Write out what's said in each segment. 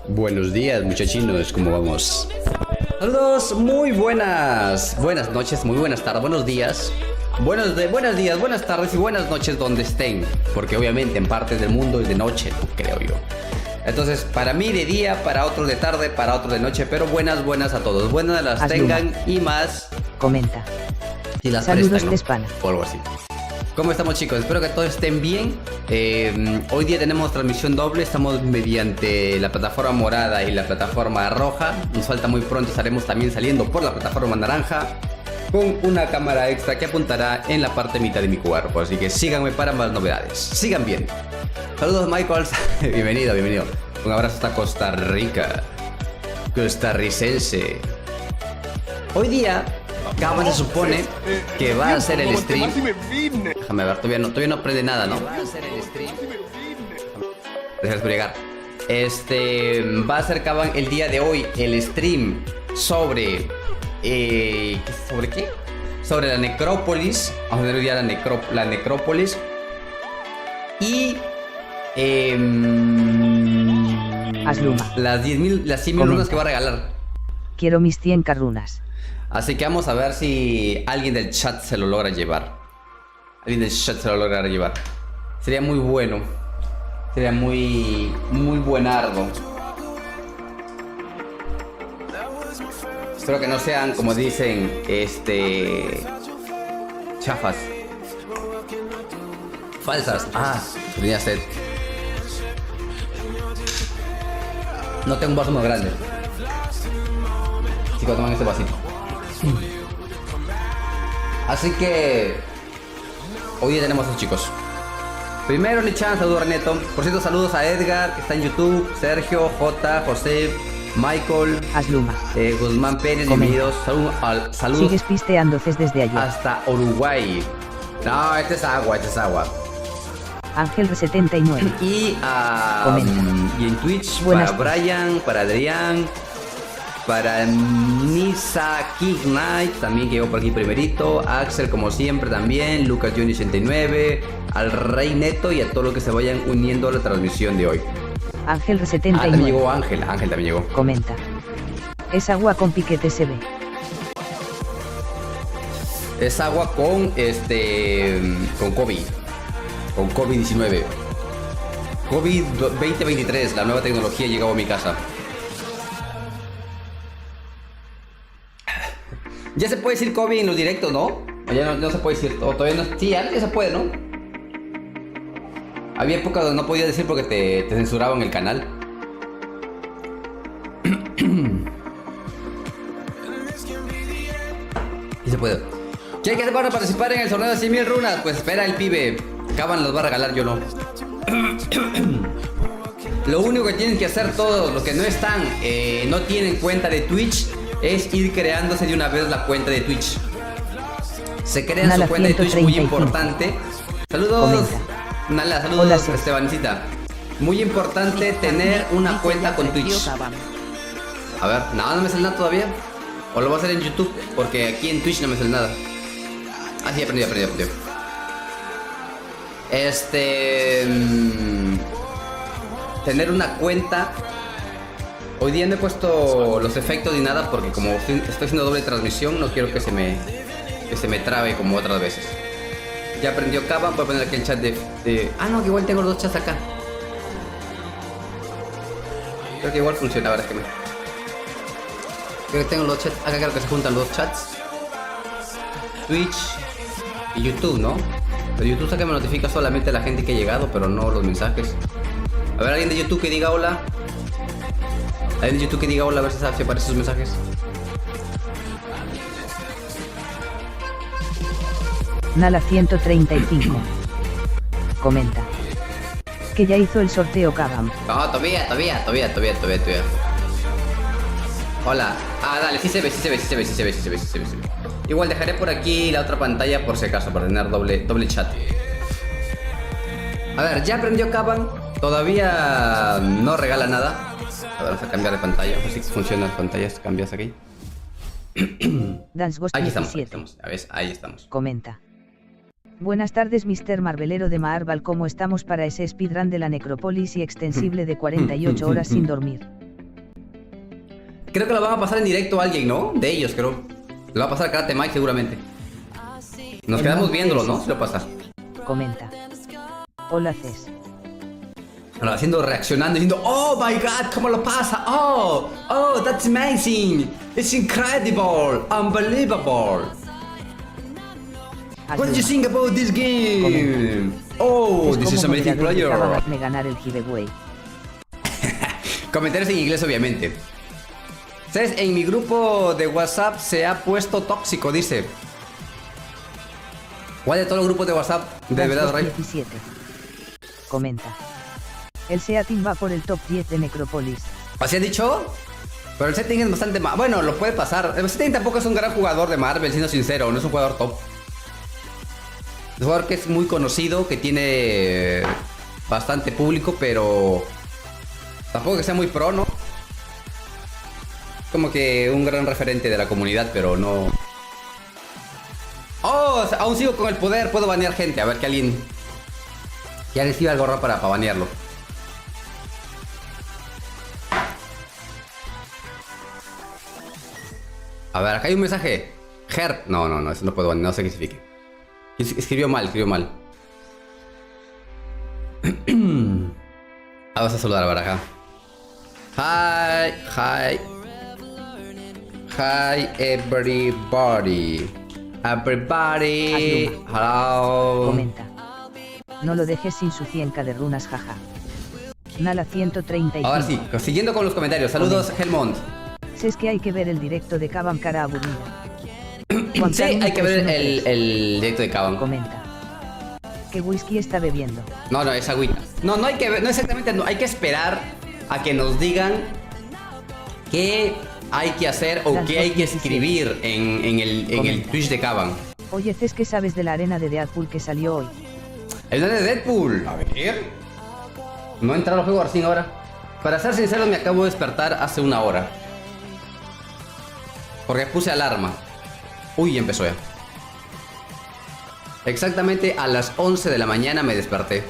Buenos días, muchachinos, ¿cómo vamos? Saludos, muy buenas noches, muy buenas tardes, buenos días. Buenos días, buenas tardes y buenas noches donde estén. Porque obviamente en partes del mundo es de noche, ¿no? Creo yo. Entonces, para mí de día, para otros de tarde, para otros de noche. Pero buenas a todos. Buenas las tengan y más. Comenta. Si las saludos prestan, ¿no? de España. O algo así. ¿Cómo estamos, chicos? Espero que todos estén bien. Hoy día tenemos transmisión doble. Estamos mediante la plataforma morada y la plataforma roja. Nos falta muy pronto. Estaremos también saliendo por la plataforma naranja con una cámara extra que apuntará en la parte mitad de mi cuerpo. Así que síganme para más novedades. Sigan bien. Saludos, Michael. Bienvenido. Un abrazo hasta Costa Rica. Costarricense. Hoy día Cava se supone que va a hacer el stream. Déjame ver, todavía no aprende nada, ¿no? Va a hacer el stream. Déjame llegar. Va a hacer Cava el día de hoy el stream sobre ¿sobre qué? Sobre la necrópolis. Vamos a ver hoy día la necrópolis. Y Asluma. las 100.000 runas que va a regalar. Quiero mis 100 runas. Así que vamos a ver si alguien del chat se lo logra llevar. Sería muy bueno. Sería muy buenardo. Espero que no sean, como dicen, chafas. Falsas. Tenía sed. No tengo un vaso más grande. Chicos, toman este vasito. Así que hoy día tenemos a los chicos. Primero le echan saludos a Reneto. Por cierto, saludos a Edgar, que está en YouTube, Sergio, J, José, Michael, Asluma. Guzmán Pérez, bienvenidos. Saludos. Sigues pisteando desde ayer. Hasta Uruguay. No, este es agua. Ángel 79. Y en Twitch, buenas para Brian, para Adrián, para Nisa King Knight, también que llegó por aquí primerito. Axel, como siempre, también. Lucas Juni 89. Al Rey Neto y a todos los que se vayan uniendo a la transmisión de hoy. Ángel 79. También llegó Ángel también llegó. Comenta. Es agua con piquete se ve. Es agua con con COVID. Con COVID-19. COVID 2023, la nueva tecnología ha llegado a mi casa. Ya se puede decir COVID en los directos, ¿no? O ya no se puede decir, o todavía no. Sí, ya se puede, ¿no? Había épocas donde no podías decir porque te censuraban el canal. Sí se puede. ¿Qué hay que hacer para participar en el torneo de 100.000 runas? Pues espera el pibe. Caban los va a regalar, yo no. Lo único que tienen que hacer todos los que no están, no tienen cuenta de Twitch, es ir creándose de una vez la cuenta de Twitch. Se crean su cuenta de Twitch, muy importante. Saludos. Nala, saludos. Hola, Estebancita. Muy importante tener una cuenta con Twitch. A ver, no me sale nada todavía. O lo voy a hacer en YouTube, porque aquí en Twitch no me sale nada. Sí, aprendí. Tener una cuenta. Hoy día no he puesto los efectos ni nada porque como estoy haciendo doble transmisión, no quiero que se me trabe como otras veces. Ya aprendió Cava, voy a poner aquí el chat de... no, que igual tengo los dos chats acá. Creo que igual funciona, ahora que creo que tengo los chats, acá creo que se juntan los chats. Twitch y YouTube, ¿no? Pero YouTube saca que me notifica solamente a la gente que ha llegado, pero no los mensajes. A ver, alguien de YouTube que diga hola. Alguien de YouTube que diga hola, a ver si aparecen sus mensajes. Nala 135. Comenta. Que ya hizo el sorteo Kabam. No, todavía. Hola. Dale, sí se ve. Igual dejaré por aquí la otra pantalla por si acaso, para tener doble chat. A ver, ya aprendió Kabam. Todavía no regala nada. A ver, vamos a cambiar de pantalla. A ver si funcionan las pantallas. Cambias aquí. Dance Ghost Ahí 17. estamos. A ver, ahí estamos. Comenta. Buenas tardes, Mr. Marvelero de Marvel. ¿Cómo estamos para ese speedrun de la necrópolis y extensible de 48 horas sin dormir? Creo que lo van a pasar en directo a alguien, ¿no? De ellos, creo. Lo va a pasar a Karate Mike seguramente. Nos quedamos viéndolo, ¿no? Si lo pasa. Comenta. Hola, Ces. Haciendo, reaccionando, diciendo, oh my god, ¿cómo lo pasa? Oh, that's amazing. It's incredible, unbelievable. What do you think about this game? Oh, this is amazing player. De ganar el giveaway. Comentarios en inglés, obviamente. ¿Sabes? En mi grupo de WhatsApp se ha puesto tóxico, dice. ¿Cuál de todos los grupos de WhatsApp? De verdad, Rey. 17. Comenta. El setting va por el top 10 de Necrópolis. ¿Así han dicho? Pero el setting es bastante mal. Bueno, lo puede pasar. El setting tampoco es un gran jugador de Marvel, siendo sincero. No es un jugador top. Es un jugador que es muy conocido, que tiene bastante público, pero tampoco que sea muy pro, ¿no? Como que un gran referente de la comunidad, pero no... Oh, aún sigo con el poder. Puedo banear gente. A ver que alguien... Ya recibe algo raro para banearlo. A ver, acá hay un mensaje. Her. No, eso no puedo banear. No sé qué significa. Escribió mal. Vamos a saludar a ver acá. Hi everybody. Hello. Comenta. No lo dejes sin su 100k de runas, jaja. Nala 135. Ahora sí, siguiendo con los comentarios. Saludos, Helmont. Si es que hay que ver el directo de Caban, cara aburrida. Sí, hay que ver el directo de Caban. Comenta. ¿Qué whisky está bebiendo? No, es agüita. No hay que ver, no exactamente, no, hay que esperar a que nos digan qué hay que hacer o qué hay que escribir en el Twitch de Caban. Oye, Ces, ¿qué sabes de la arena de Deadpool que salió hoy? ¿El de Deadpool? A ver. No he entrado al juego recién ahora. Para ser sincero, me acabo de despertar hace una hora. Porque puse alarma. Uy, empezó ya. Exactamente a las 11 de la mañana me desperté.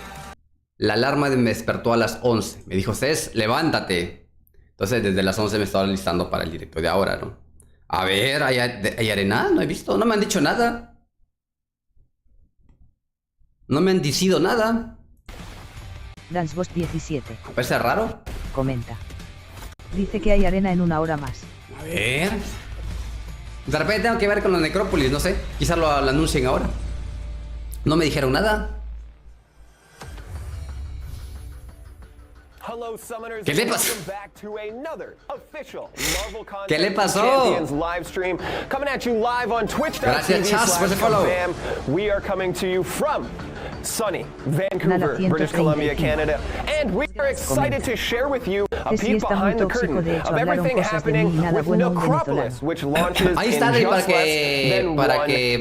La alarma me despertó a las 11. Me dijo, Ces, levántate. Entonces desde las 11 me estaba listando para el directo de ahora, ¿no? A ver, ¿hay arena? No he visto, no me han dicho nada. No me han decido nada. Danceboss 17. ¿Me parece raro? Comenta. Dice que hay arena en una hora más. A ver. De repente tengo que ver con la necrópolis, no sé. Quizás lo anuncien ahora. No me dijeron nada. ¿Qué le pasó? ¿Qué le pasó? Gracias, Chas, por ese follow. We are coming to you from sunny Vancouver, British Columbia, Canada, and we are excited to share with you a peek behind the curtain of everything happening with Necropolis, which launches in just less than 1 hour. We're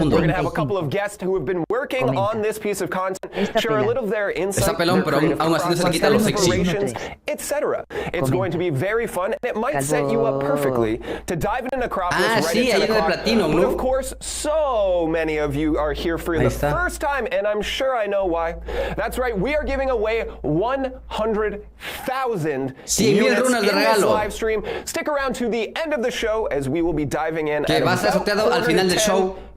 going to have a couple of guests who have been working on this piece of content, share a little of their insight, their creative operations, etc. It's going to be very fun, and it might set you up perfectly to dive into Necropolis right at 10 o'clock. But of course, so many of you are here for the first time, and I'm sure I know why. That's right, we are giving away 100,000 units in this live stream. Stick around to the end of the show as we will be diving in at about 10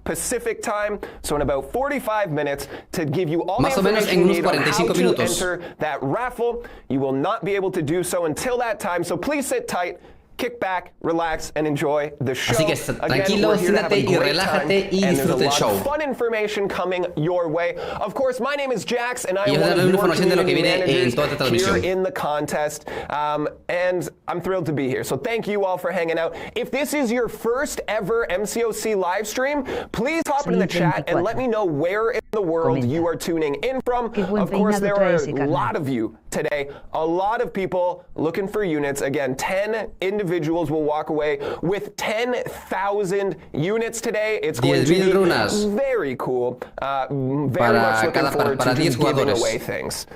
Pacific time, so in about 45 minutes to give you all the information you need on how to enter that raffle. You will not be able to do so until that time, so please sit tight. Kick back, relax, and enjoy the show. Así que tranquilo, siéntate y relájate y disfruta el show. Fun information coming your way. Of course, my name is Jax, and I am one of your community managers here in the contest. And I'm thrilled to be here. So thank you all for hanging out. If this is your first ever MCOC live stream, please hop in the chat and let me know where it's the world you are tuning in from. Of course, there are a lot of you today, a lot of people looking for units. Again, 10 individuals will walk away with 10,000 units today. It's going to be very cool. Very much looking forward to just giving away things.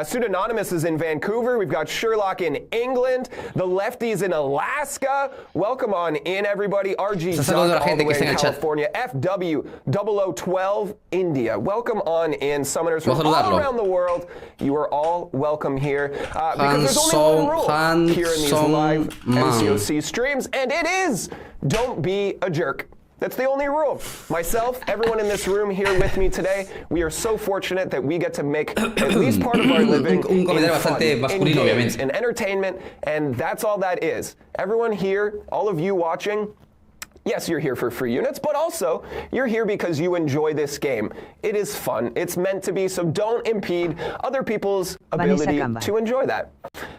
Pseudonymous is in Vancouver. We've got Sherlock in England. The Lefties in Alaska. Welcome on in, everybody. RG all the way in California. FW0012 India. Welcome on in, summoners from all around the world. You are all welcome here because there's only one rule here in these live MCOC streams, and it is don't be a jerk. That's the only rule. Myself, everyone in this room here with me today, we are so fortunate that we get to make at least part of our living in fun, in games, in entertainment, and that's all that is. Everyone here, all of you watching, yes, you're here for free units, but also you're here because you enjoy this game. It is fun. It's meant to be, so don't impede other people's ability to enjoy that.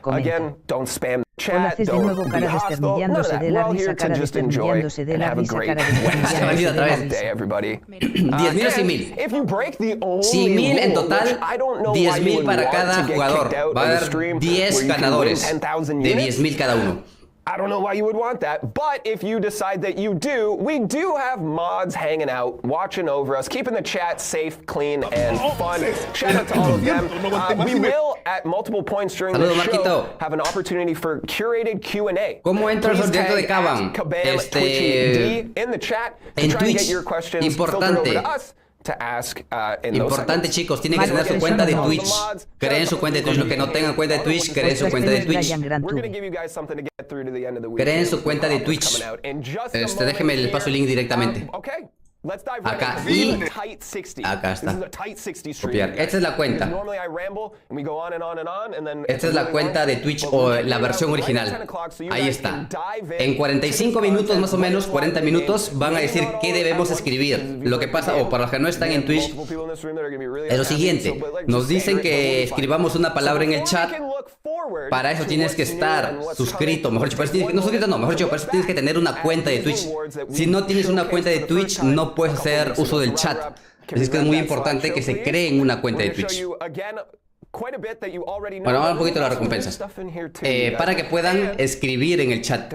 Again, don't spam the chat, don't be hostile, none of that. We're all here to just enjoy and have a great day, everybody. 10,000 y 1,000. If you break the only en rule, total, which I don't know why you would para want cada to get jugador. kicked out Va on a the haber stream 10 ganadores de 10,000 cada uno. I don't know why you would want that, but if you decide that you do, we do have mods hanging out, watching over us, keeping the chat safe, clean, and fun. Shout out to all of them. We will, at multiple points during the show, have an opportunity for curated Q&A. ¿Cómo entra el sorteo de Caban? In the chat to try and get your questions filtered over to us. Importante, chicos, tienen que tener su cuenta de Twitch. Creen su cuenta de Twitch. Los que no tengan cuenta de Twitch, creen su cuenta de Twitch. Creen su cuenta de Twitch. Déjenme les paso el link directamente. Acá y acá está. Copiar. Esta es la cuenta. Esta es la cuenta de Twitch o la versión original. Ahí está. En 45 minutos más o menos, 40 minutos, van a decir qué debemos escribir. Lo que pasa, o para los que no están en Twitch, es lo siguiente. Nos dicen que escribamos una palabra en el chat. Para eso tienes que estar suscrito. Mejor dicho, no suscrito, no. Mejor dicho, para eso tienes que tener una cuenta de Twitch. Si no tienes una cuenta de Twitch, no puedes hacer uso del chat. Así es que es muy importante que se creen una cuenta de Twitch. Bueno, vamos un poquito a las recompensas. Para que puedan escribir en el chat.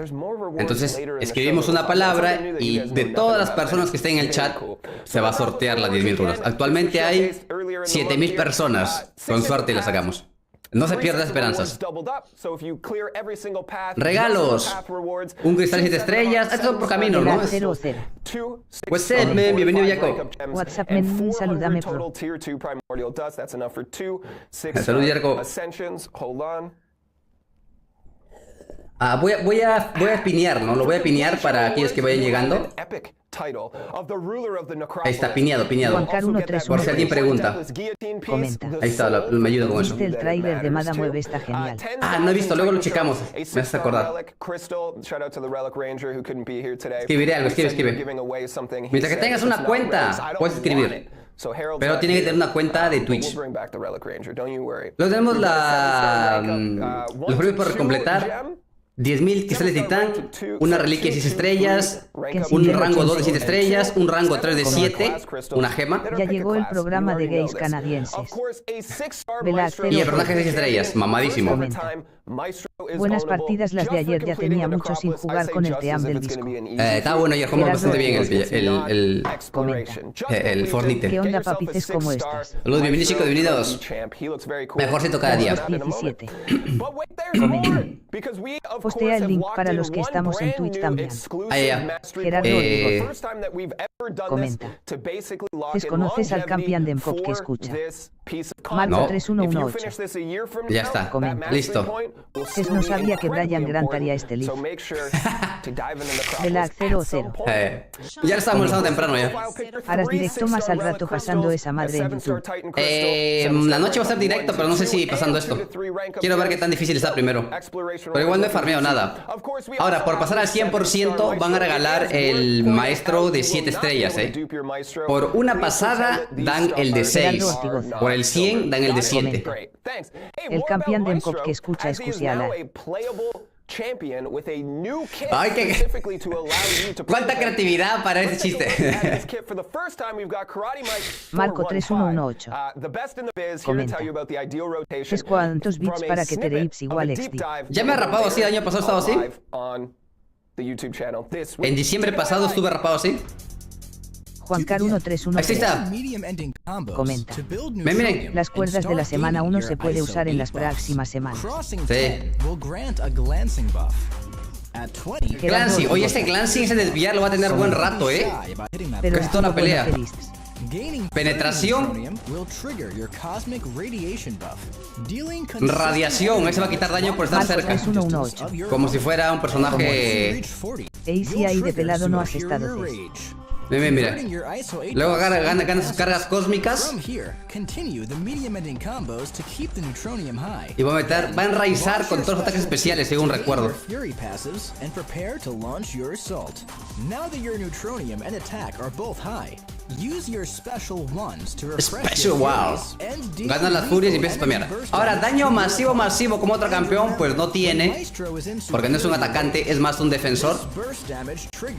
Entonces, escribimos una palabra y de todas las personas que estén en el chat, se va a sortear las 10,000 runas. Actualmente hay 7,000 personas. Con suerte las sacamos. No se pierda esperanzas. Regalos. Un cristal 7 estrellas. Esto es por camino, ¿no? Pues CesGame, bienvenido, Jaco. WhatsApp, men, saludame, pro. Salud, Jaco. Voy a pinear, ¿no? Lo voy a pinear para aquellos que vayan llegando. Ahí está, pineado. Por si alguien pregunta. Comenta. Ahí está, me ayuda con eso. ¿Viste el tráiler de Mada Mueve? Está genial. No he visto, luego lo checamos. Me hace acordar. Escribiré algo, escribe. Mientras que tengas una cuenta, puedes escribir. Pero tiene que tener una cuenta de Twitch. Luego tenemos los premios por completar. 10,000 cristales de titán, una reliquia de 6 estrellas, un rango 2 de 7 estrellas, un rango 3 de 7, una gema. Ya llegó el programa de gays canadienses. Y el personaje de 6 estrellas, mamadísimo. Buenas partidas las de ayer, ya tenía mucho sin jugar con el team del disco. Estaba bueno ayer, jugamos bastante bien el Fortnite. ¿Qué onda, papices? ¿Cómo estás? Saludos, bienvenidos, chicos, bienvenidos. Mejorcito cada día. 17. Postea el link para los que estamos en Twitch también. Gerardo Ortigoza. Comenta. ¿Desconoces al campeón de MCOC que escucha? Marco 3118. Ya está. Comenta. Listo. No sabía que Brian Grant haría este live. Velag 00. Ya lo estaba molestando temprano ya. Harás directo más al rato pasando esa madre en YouTube. La noche va a ser directo, pero no sé si pasando esto. Quiero ver qué tan difícil está primero. Pero igual no he farmeado nada. Ahora, por pasar al 100% van a regalar el maestro de 7 estrellas, Por una pasada dan el de 6. Por el 100 dan el de 7. El campeón de MCOC que escucha es Cusiala. Ay, cuánta creatividad para ese chiste. Marco 3118 comenta. ¿Es cuántos bits para que te reips igual XD? Ya me he rapado así, el año pasado estaba así. En diciembre pasado estuve rapado así. Juancar 1313 Así está. comenta. Miren. Las cuerdas de la semana 1 se puede usar en las próximas semanas. Sí. Glancing, oye, ese glancing, ese desviar lo va a tener buen rato, Pero casi toda la pelea. felices. Penetración. Radiación, ese va a quitar daño por estar Marco cerca. 3118 Como si fuera un personaje. Easy ahí de pelado no has estado Ces. Mira. Luego gana sus cargas cósmicas. Y va a enraizar con todos los ataques especiales, según recuerdo. Special wow. Ganan las furias y empieza a spamear. Ahora, daño masivo como otro campeón, pues no tiene. Porque no es un atacante, es más un defensor.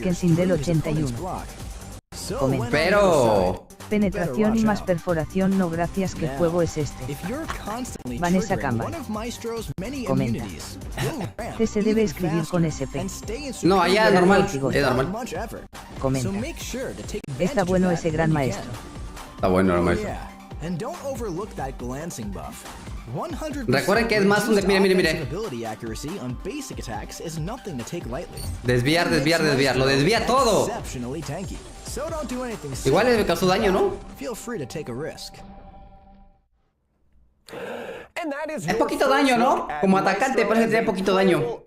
Kensin del 81 comenta. Pero Penetración y más perforación no gracias, ¿qué juego es este? Vanessa Campbell comenta. ¿Qué se debe escribir con SP? no, allá normal. Es normal. Comenta. Está bueno ese gran maestro. Está bueno, normal. Recuerden que es más un mire. Desviar. Lo desvía todo. Igual le causó daño, ¿no? Es poquito daño, ¿no? Como atacante parece que tiene poquito daño.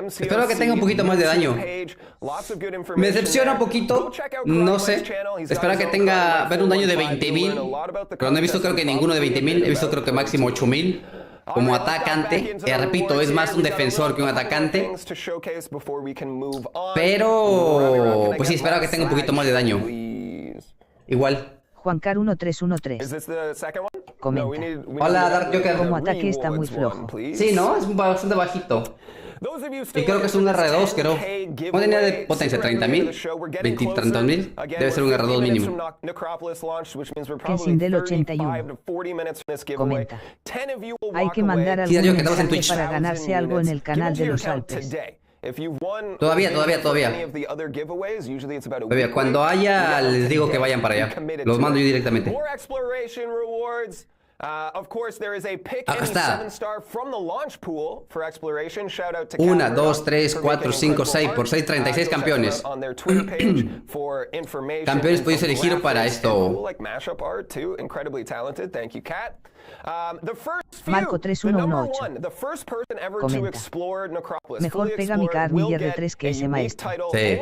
Espero que tenga un poquito más de daño. Me decepciona un poquito. No sé. Espero que tenga ver un daño de 20.000. Pero no he visto creo que ninguno de 20.000. He visto creo que máximo 8.000. Como atacante, repito, es más un defensor que un atacante. Pero pues sí, espero que tenga un poquito más de daño. Igual. Juancar 1313 comenta. Hola, Dark Joker. Como ataque está muy flojo. Sí, ¿no? Es bastante bajito. Y creo que es un R2, creo. ¿Cuánto tenía de potencia? ¿30.000? ¿30.000? Debe ser un R2 mínimo. Kensin del 81 comenta. Hay que mandar algún yo que estamos en mensaje Twitch. para ganarse algo en el canal de los Alpes. Todavía. Cuando haya, les digo que vayan para allá. Los mando yo directamente. Acá está. 1, 2, 3, 4, 5, 6. Por 6, 36 campeones. Campeones podéis elegir para esto. Marco 3118 comenta. Mejor pega mi carne y R3 que ese maestro. Sí.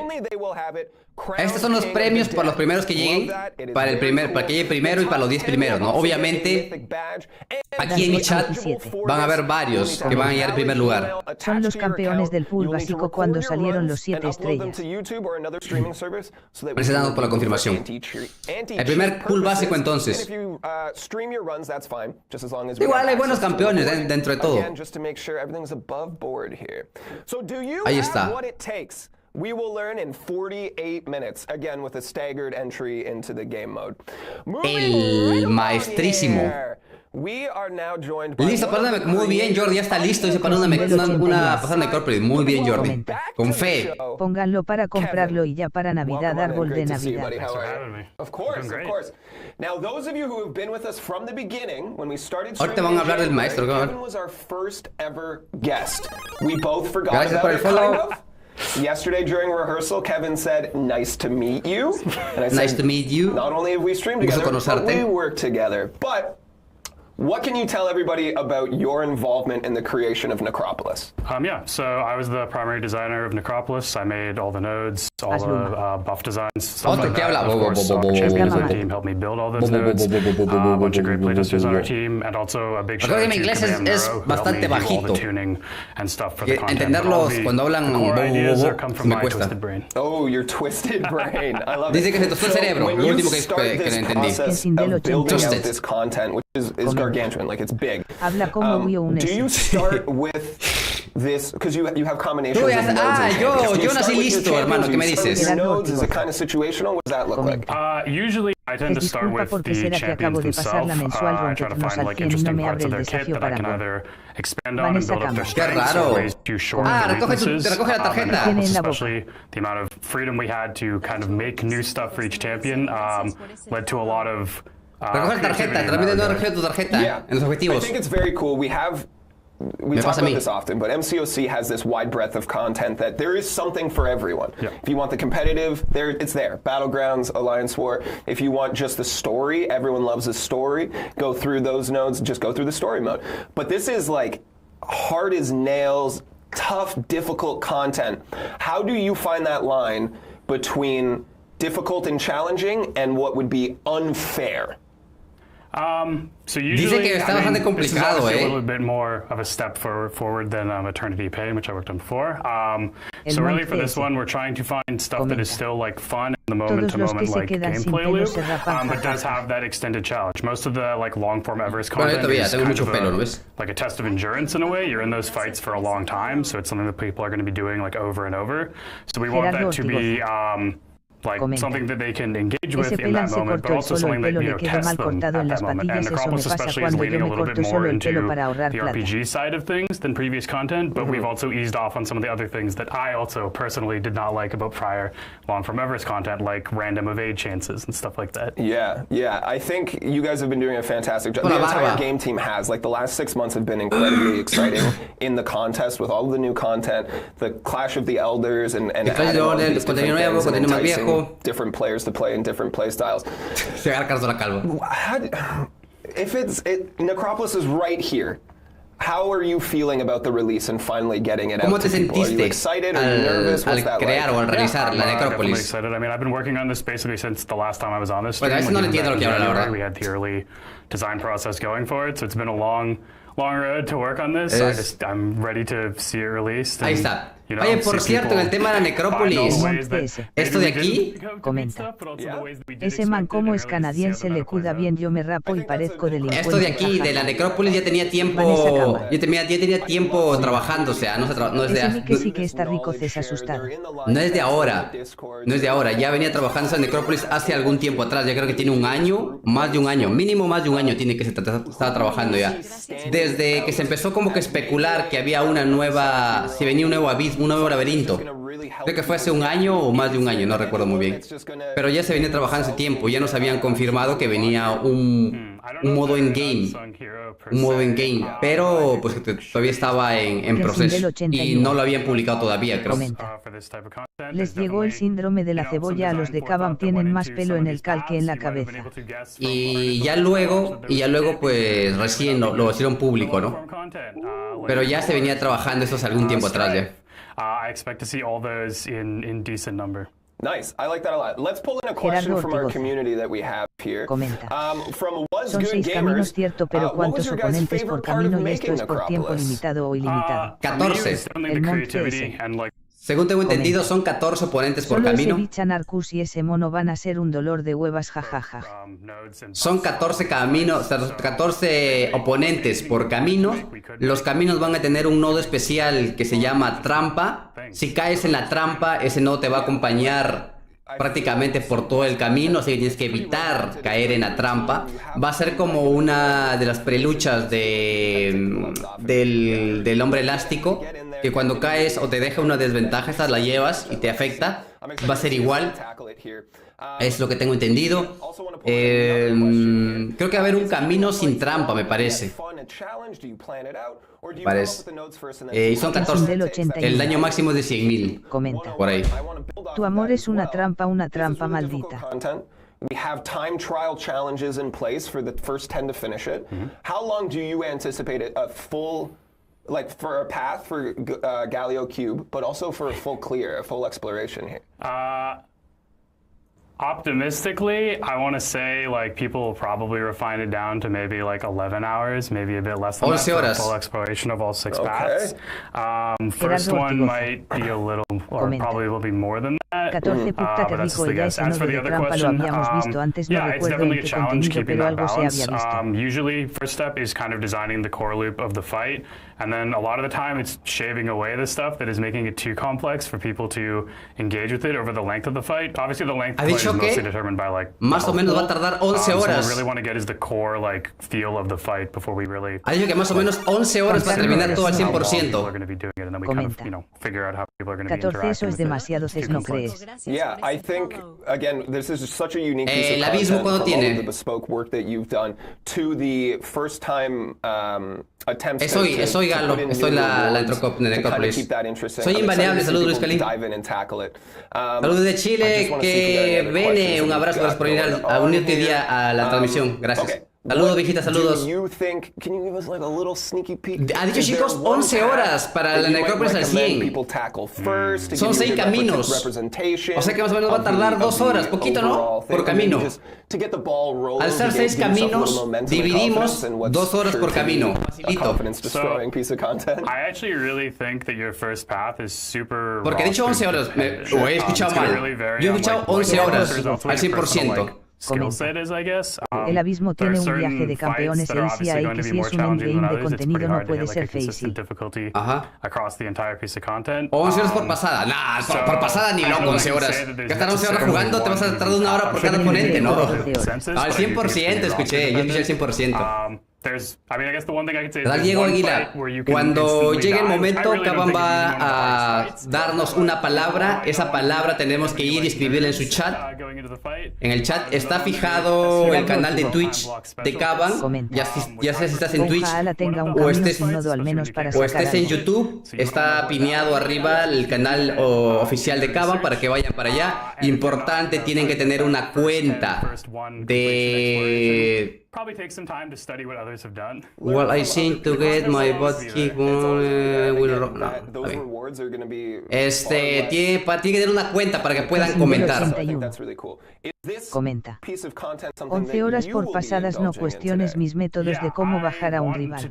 Estos son los premios para los primeros que lleguen, para que llegue primero y para los 10 primeros, ¿no? Obviamente, aquí en mi chat van a haber varios que van a llegar en primer lugar. Son los campeones del pool básico cuando salieron los 7 estrellas. Presentando por la confirmación. El primer pool básico entonces. Igual hay buenos campeones dentro de todo. Ahí está. We will learn in 48 minutes, again with a staggered entry into the game mode. El maestrísimo. Listo, perdóname, muy bien Jordi, ya está listo. Dice para una pasada de corporate. Muy bien Jordi, con fe. Pónganlo para comprarlo y ya para Navidad, árbol de Navidad. Of course. Now those of you who have been with us from the beginning, when we started Ahorita van a hablar del maestro. Kevin was our first ever guest. We both forgot Gracias por about el it, kind follow. of. Yesterday during rehearsal, Kevin said, "Nice to meet you." And I said, Nice to meet you. Not only have we streamed Gusto together, but conocerte. we work together. But what can you tell everybody about your involvement in the creation of Necropolis? Yeah, so I was the primary designer of Necropolis. I made all the nodes, all the buff designs, stuff like that. Of course, champions on the team helped me build all those nodes. A bunch of great playtesters on our team, and also a big shout out to Command Miro, who helped me do all the tuning and stuff for the content. Entenderlos cuando hablan me cuesta. Oh, your twisted brain. I love it. Dice que se tostó el cerebro, lo último que le entendí. Building out this content, which is gargantuan, like it's big. Do you start with this because you have combinations of nodes? Yo nací listo, hermano. ¿Qué me dices? Nodes, is it kind of situational? What does that look like? Usually I tend to start with the champions themselves. I try to find like interesting parts of their kit that I can either expand on and build up their strengths or ways to shore their weaknesses. And especially the amount of freedom we had to kind of make new stuff for each champion led to a lot of recoge la tarjeta, realmente no recoge tu tarjeta en los objetivos. I think it's very cool. We talk about this often, but MCOC has this wide breadth of content that there is something for everyone. If you want the competitive, it's there. Battlegrounds, Alliance War. If you want just the story, everyone loves the story. Go through those nodes, just go through the story mode. But this is like hard as nails, tough, difficult content. How do you find that line between difficult and challenging and what would be unfair? So usually, dice que está bastante complicado, a little bit more of a step forward than Eternity Pain, which I worked on before. So really for this one, we're trying to find stuff that is still like fun in the moment-to-moment like gameplay loop, but does have that extended challenge. Most of the like long-form Everest content is kind of like a test of endurance in a way. You're in those fights for a long time, so it's something that people are going to be doing like over and over. So we want that to be like something that they can engage with in that moment, but also something that, you know, tests them at that moment. And Necropolis especially is leaning a little bit more into the RPG side of things than previous content, but we've also eased off on some of the other things that I also personally did not like about prior long-form Everest content, like random evade chances and stuff like that. Yeah, I think you guys have been doing a fantastic job. The entire game team has. Like the last 6 months have been incredibly exciting in the contest with all of the new content, the Clash of the Elders, and adding all these different things, different players to play in different play styles. Necropolis is right here. How are you feeling about the release and finally getting it out to people? Are you excited? Are you nervous? What's that like? O al realizar la Definitely excited. I mean, I've been working on this basically since the last time I was on this stream. We had the early design process going for it, so it's been a long road to work on this. I'm ready to see it released. Ahí está. Oye, por cierto, en el tema de la Necrópolis, esto de aquí, comenta. Ese man como es canadiense le cuda bien, yo me rapo y parezco delincuente. Esto de aquí, de la Necrópolis, ya tenía tiempo, ya tenía tiempo trabajando, o sea, no es de ahora. Que sí que está rico, Cés asustado. No es de ahora, ya venía trabajando en Necrópolis hace algún tiempo atrás, ya creo que tiene un año, más de un año, mínimo más de un año tiene que estaba trabajando ya. Desde que se empezó como que especular que había una nueva, si venía un nuevo abismo, un nuevo laberinto. Creo que fue hace un año o más de un año, no recuerdo muy bien. Pero ya se venía trabajando hace tiempo, ya nos habían confirmado que venía un modo en game. Un modo en game, pero pues todavía estaba en proceso y no lo habían publicado todavía, creo. Les llegó el síndrome de la cebolla, a los de Kabam tienen más pelo en el cal que en la cabeza. Y ya luego pues recién lo hicieron público, ¿no? Pero ya se venía trabajando eso hace algún tiempo atrás ya. I expect to see all those in decent number. Nice, I like that a lot. Let's pull in a question from our community that we have here. From Son 6 caminos, cierto, pero ¿cuántos oponentes por camino y esto es por tiempo limitado o ilimitado? 14. El monte ese. Según tengo entendido, son 14 oponentes por camino. Solo ese Bichanarcus y ese mono van a ser un dolor de huevas, jajaja. Son 14 caminos, 14 oponentes por camino. Los caminos van a tener un nodo especial que se llama trampa. Si caes en la trampa, ese nodo te va a acompañar prácticamente por todo el camino, así que tienes que evitar caer en la trampa. Va a ser como una de las preluchas del hombre elástico, que cuando caes o te deja una desventaja, esta la llevas y te afecta. Va a ser igual. Es lo que tengo entendido. Creo que va a haber un camino sin trampa, me parece. Y son 14. El daño máximo es de 100.000. Comenta. Por ahí. Tu amor es una trampa maldita. We have time trial challenges in place for the first 10 to finish it. How long do you anticipate a full, like for a path for Galileo Cube, but also for a full clear, a full exploration here? Optimistically, I want to say like people will probably refine it down to maybe like 11 hours, maybe a bit less than that for a full exploration of all 6 paths. First one might be a little, or probably will be more than that. But that's the guess. As for the other question, yeah, it's definitely a challenge keeping that balance. Usually, first step is kind of designing the core loop of the fight, and then a lot of the time it's shaving away the stuff that is making it too complex for people to engage with it over the length of the fight. Obviously, the length is mostly determined by like más o menos va a tardar 11 horas. So what we really want to get is the core like feel of the fight before we really. Ha dicho que más o menos 11 horas para terminar todo al 100%. Eso es demasiado, ¿no crees? Yeah, I think again this is such a unique piece of content from all of the bespoke work that you've done to the first time attempts soy Galo, estoy la Necrópolis. Soy invariable, saludos Luis Calín. Saludos de Chile, que Bene, un abrazo, gracias por venir a unirte hoy día a la transmisión, gracias. Saludos, viejita, saludos. Ha dicho, chicos, 11 horas para la Necrópolis al 100. Son 6 caminos. O sea que más o menos va a tardar 2 horas, poquito, ¿no? Por camino. Al ser 6 caminos, dividimos 2 horas por camino. Facilito. Porque he dicho 11 horas, o he escuchado mal. Yo he escuchado 11 horas al 100%. El abismo tiene un viaje de campeones e ICI que si es un endgame de contenido no puede ser fácil. Ajá. 11 horas por pasada. Nah, por pasada ni loco, 11 horas. Gastar 11 horas jugando, te vas a tardar 1 hora por cada oponente, ¿no? Al 100% escuché, yo escuché el 100%. Diego Aguilar, cuando llegue el momento, Caban va a darnos una palabra. Esa palabra tenemos que ir y escribirla en su chat. En el chat está fijado el canal de Twitch de Caban. Ya sea si estás en Twitch o estés en YouTube, está pineado arriba el canal oficial de Caban para que vayan para allá. Importante, tienen que tener una cuenta de... Well, I seem to get my butt kick will rock. Tiene que tener una cuenta para que puedan comentar. Comenta. 11 horas por pasadas, no cuestiones mis métodos de cómo bajar a un rival.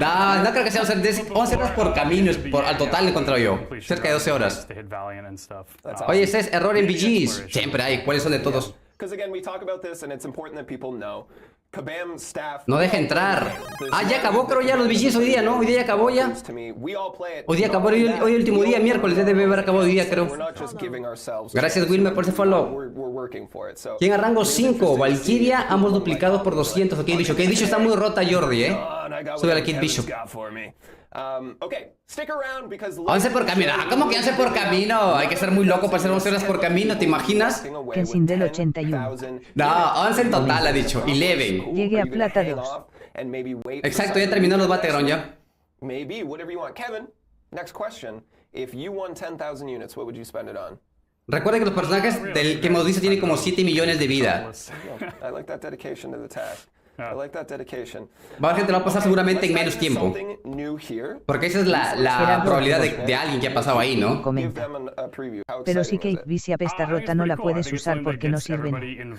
No creo que sea 11 horas por camino, al total he encontrado yo. Cerca de 12 horas. Oye, ese es error en BGs. Siempre hay. ¿Cuáles son de todos? No deja entrar. Ya acabó, creo ya los BGs hoy día, ¿no? Hoy día acabó ya. Hoy día acabó, hoy último día, miércoles, debe haber acabado hoy día, creo. Gracias, Wilmer, por ese follow. ¿Quién a rango 5? Valkyria, ambos duplicados por 200. Ok, bicho. Ok, bicho está muy rota, Jordi, Sube al Kid Bishop. 11 por camino. ¿Cómo que 11 por camino? Hay que ser muy loco para hacer 11 horas por camino, ¿te imaginas? Kensin del 81. No, 11 en total ha dicho. 11. Llegué a plata 2. Exacto, ya terminó los Battleground ya. Recuerda que los personajes del que hemos visto tienen como 7 millones de vida. Gente lo va a pasar seguramente en menos tiempo. Porque esa es la probabilidad de alguien que ha pasado ahí, ¿no? Comenta. Pero si Kate Bishop está rota no la puedes usar porque no sirven.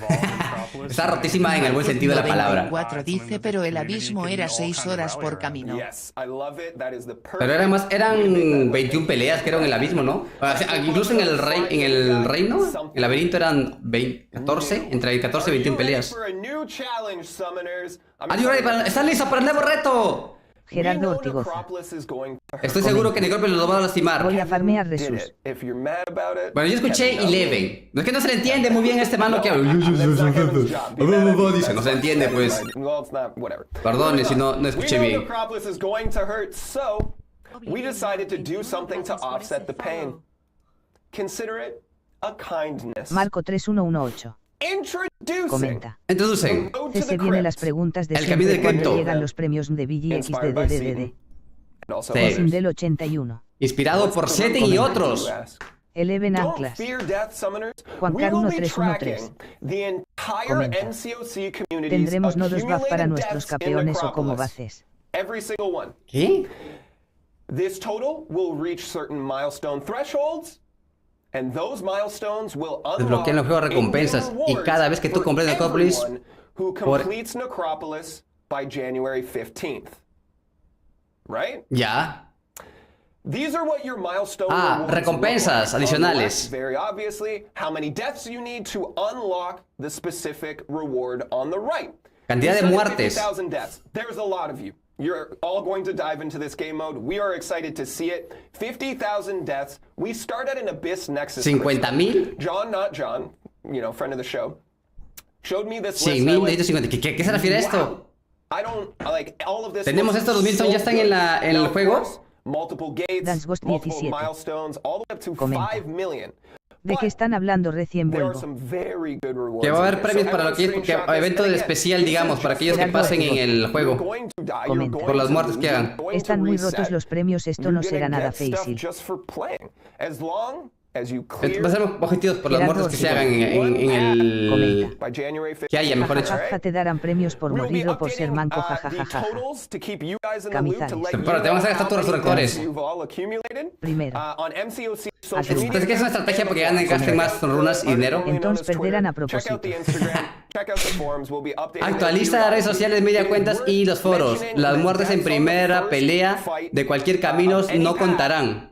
Está rotísima en el buen sentido de la palabra. 4 dice, pero el abismo era 6 horas por camino. Pero eran 21 peleas que eran en el abismo, ¿no? O sea, incluso en el reino, el laberinto eran 14, entre 14 y 21 peleas. ¿Están listos para el nuevo reto? Gerardo Ortigoza. Estoy seguro que Necrópolis los va a lastimar. Voy a farmear Resus. Bueno, yo escuché 11. No es que no se le entiende muy bien este mano que habla. Dice, no se entiende, pues. Perdone si no escuché bien. Marco 3118. Comenta. Introducen. Se vienen las preguntas de el camino de cripto. Llegan los premios de BGXDDDD. Del 81. Inspirado por Sete y otros. Eleven anclas. Juancar 1313. Comenta. Tendremos nodos buff para nuestros campeones o como bases. ¿Qué? This total will reach certain milestone thresholds, and those milestones will unlock Desbloquean los juegos recompensas y cada vez que tú completes Necrópolis who completes Necropolis by January 15th. Right? Ya. These are what your milestone recompensas adicionales. Very obviously, how many deaths you need to unlock the specific reward on the right. Cantidad de muertes. 50,000 deaths. There's a lot of you. You're all going to dive into this game mode. We are excited to see it. 50,000 deaths. We start at an Abyss Nexus. 50,000. John, not John, you know, friend of the show, showed me this list. 6,950. ¿Qué se refiere a esto? I don't like all of this. Tenemos estos 2,000 ya están en el juego. Multiple gates, multiple milestones, all the way up to 5 million. ¿De qué están hablando? Recién vuelvo. Que va a haber premios para lo que es evento especial, digamos, para aquellos que pasen en el juego. Comenta. Por las muertes que hagan. Están muy rotos los premios, esto no será nada fácil. Va a ser objetivos por las muertes que se hagan en el... Que haya, mejor dicho. Jajaja, te darán premios por morir o por ser manco, jajajaja. Camizales. Pero te vamos a gastar tus resurrectores. Primero. ¿Ustedes qué es una estrategia porque gasten más runas y dinero? Entonces perderán a propósito. Actualiza las redes sociales, media cuentas y los foros. Las muertes en primera pelea de cualquier camino no contarán.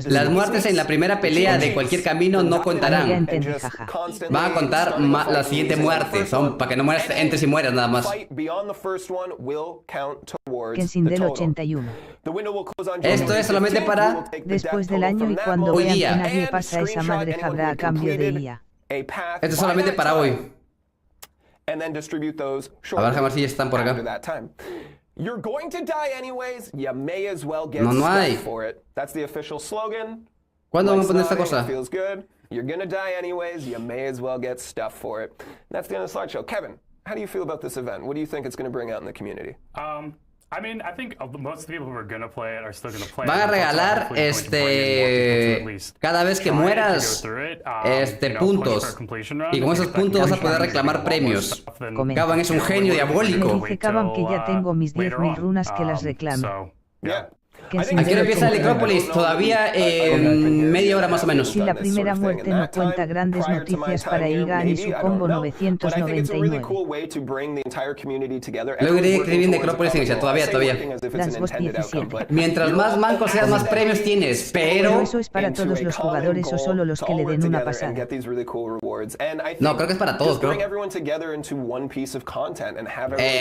Las muertes en la primera pelea de cualquier camino no contarán. Van a contar la siguiente muerte. Son para que no mueras, entres y mueras nada más. Kensindel 81. Esto es solamente para después del año y cuando hoy vean día. que nadie pasa esa madre habrá a cambio de IA. Esto es solamente para hoy. A ver, déjame ver si ya están por acá. You're going to die anyways, you may as well get No hay. stuff for it. That's the official slogan. ¿Cuándo vamos a poner esta cosa? Feels good. You're gonna die anyways, you may as well get stuff for it. That's the end of the slideshow. Kevin, how do you feel about this event? What do you think it's going to bring out in the community? I mean, I think most of the people who are going to play it are still going to play it. Van a regalar cada vez que mueras puntos. Y con esos puntos vas a poder reclamar premios. Caban es un genio diabólico. Me dice Caban que ya tengo mis 10.000 runas que las reclame. ¿A qué hora empieza el Necrópolis? Todavía media hora más o menos. Si la primera muerte no cuenta, grandes noticias para Igan y su combo 999. Luego iré escribiendo Necrópolis en todavía. Las Ghost 17. Mientras más manco seas, más premios tienes, pero... ¿Eso es para todos los jugadores o solo los que le den una pasada? No, creo que es para todos, creo.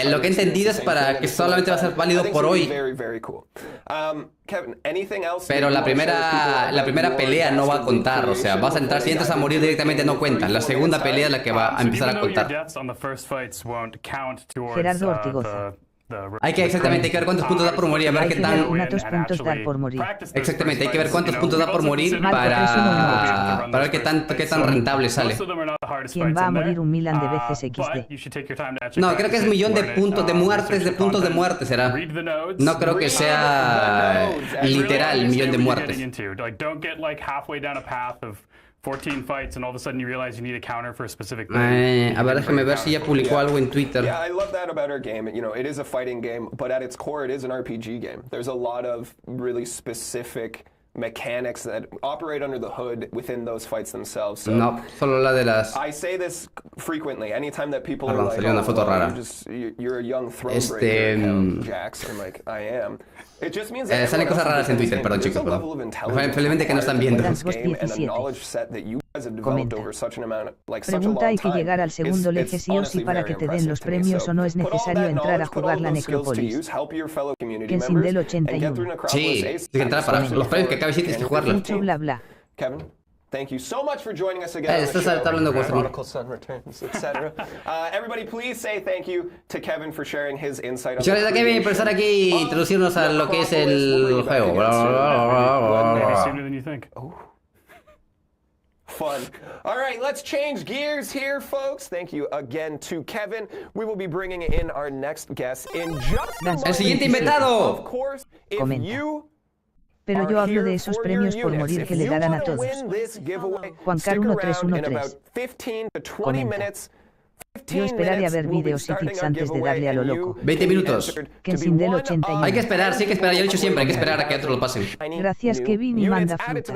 Lo que he entendido es para que solamente va a ser válido por hoy. Pero la primera pelea no va a contar, o sea, vas a entrar, si entras a morir directamente no cuenta. La segunda pelea es la que va a empezar a contar. Gerardo Ortigoza. Hay que ver cuántos puntos da por morir, a ver qué tan... ¿Cuántos puntos dar por morir? Exactamente, hay que ver cuántos puntos da por morir para ver qué tan rentable sale. ¿Quién va a morir un Milan de veces XD? No, creo que es millón de puntos de muertes, de muerte será. No creo que sea literal millón de muertes. 14 fights and all of a sudden you realize you need a counter for a specific a ver, déjame ver si ya publicó algo en Twitter. Yeah, I love that about our game. You know, it is a fighting game, but at its core it is an RPG game. There's a lot of really specific mechanics that operate under the hood within those fights themselves. So no, solo la de las... I say this frequently. Anytime that people are like, salió una foto rara. You're a young throne breaker, Jax. I'm like, I am. It just means that salen cosas raras en Twitter, perdón chicos, perdón. Felizmente que no están viendo. Pregunta, ¿hay que llegar al segundo eje sí o sí para que te den los premios o no es necesario entrar a jugar la Necrópolis? Kensindel 81. Sí, tienes que entrar para los premios que acabe y tienes que jugarla. Dicho bla bla. Kevin, thank you so much for joining us again. Está hablando con Prodigal Son returns, etc. Everybody, please say thank you to Kevin for sharing his insight. Muchas gracias a Kevin por estar aquí e introducirnos a lo que es el juego. Fun. All right, let's change gears here, folks. Thank you again to Kevin. We will be bringing in our next guest in just a moment. El siguiente invitado. Of course, if you Pero yo hablo de esos premios por morir que le darán a todos. Juancar 1313. Comenta. Yo esperaré a ver vídeos y tips antes de darle a lo loco. 20 minutos. Kensindel 81. Hay que esperar, sí hay que esperar. Ya lo he dicho siempre, hay que esperar a que otros lo pasen. Gracias Kevin y manda fruta.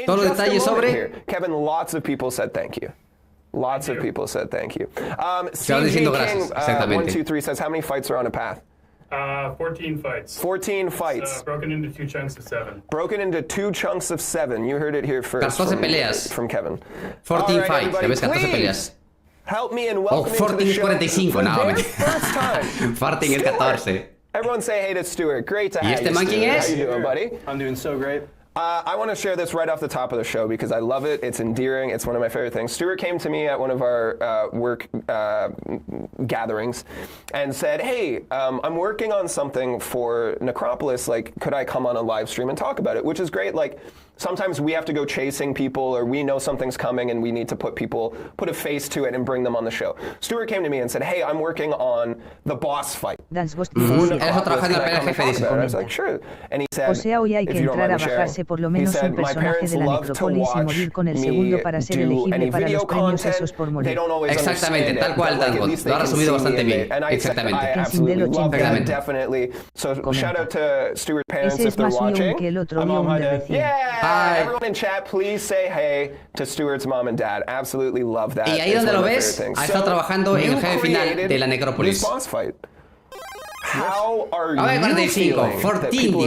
Todos los detalles sobre... Kevin, lots of people said thank you. Lots of people said thank you. Estaba diciendo gracias, exactamente. 123 says, how many fights are on a path? 14 fights. 14 fights. Broken into 2 chunks of 7. Broken into 2 chunks of 7. You heard it here first. 14 peleas. From Kevin. 14 fights. Ya ves, 14 peleas. Help me and welcome Oh, 14 es 45. No, first time. Farting es 14. Everyone say hey to Stuart. Great to have you. ¿Y este man quién es? How you doing, buddy? I'm doing so great. I want to share this right off the top of the show because I love it. It's endearing. It's one of my favorite things. Stuart came to me at one of our work gatherings and said, hey, I'm working on something for Necropolis. Like, could I come on a live stream and talk about it? Which is great. Like, sometimes we have to go chasing people or we know something's coming and we need to put a face to it and bring them on the show. Stuart came to me and said, hey, I'm working on the boss fight. I was like, sure. And he said, o sea, hoy hay que entrar a bajarse por lo menos un personaje de la necrópolis y morir con el segundo para ser elegible para los premios esos por morir. Exactamente, tal cual, Dango. Lo ha resumido bastante bien. Exactamente. Definitely. So shout out to Stuart's parents if they're watching. Que el otro vio un Hi. Everyone in chat, please say hey to Stuart's mom and dad. Absolutely love that. Y ahí donde lo ves, ha estado trabajando en el jefe final de la necrópolis. How are you 45, 14 dijo.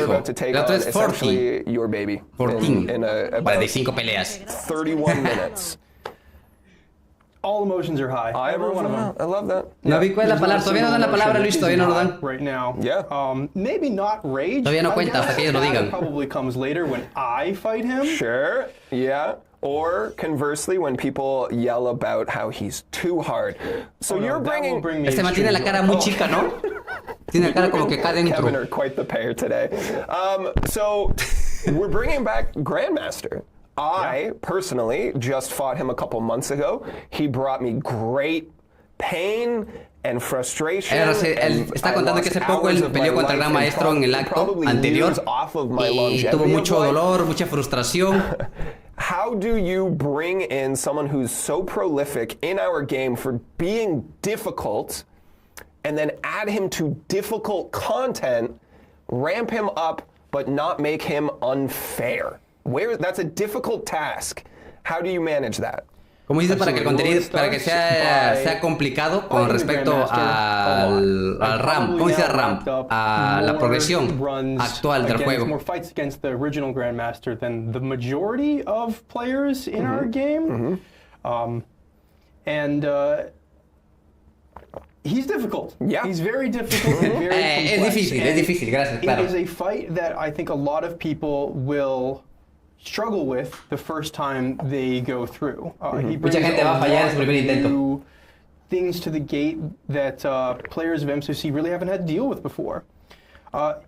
El otro es 40. Your baby 14. 45 peleas. 31 minutes. All emotions are high. Every one of them. I love that. No vi cuál es la palabra. Todavía no dan la palabra, Luis. Todavía no lo dan. Right now. Yeah. Maybe not rage. Todavía no cuenta hasta que ellos lo digan. Probably comes later when I fight him. Sure. Yeah. Or conversely, when people yell about how he's too hard. So you're bringing. Este man tiene la cara muy chica, ¿no? Tiene la cara como que acá dentro. Kevin are quite the pair today. So we're bringing back Grandmaster. I personally just fought him a couple months ago. He brought me great pain and frustration. Él está contando que hace poco él peleó contra el Gran Maestro en el acto anterior y tuvo mucho dolor, mucha frustración. How do you bring in someone who's so prolific in our game for being difficult and then add him to difficult content, ramp him up, but not make him unfair? That's a difficult task. How do you manage that? Como dices, para que el contenido, para que sea complicado con respecto al RAM, ¿cómo dice RAM? A la progresión actual del juego. More fights against the original Grandmaster than the majority of players in our game. He's difficult. Yeah. He's very difficult and very complex. Es difícil, gracias, claro. It is a fight that I think a lot of people will struggle with the first time they go through. He brings Mucha gente va a fallar en su primer intento. Things to the gate that players of MCOC really haven't had to deal with before.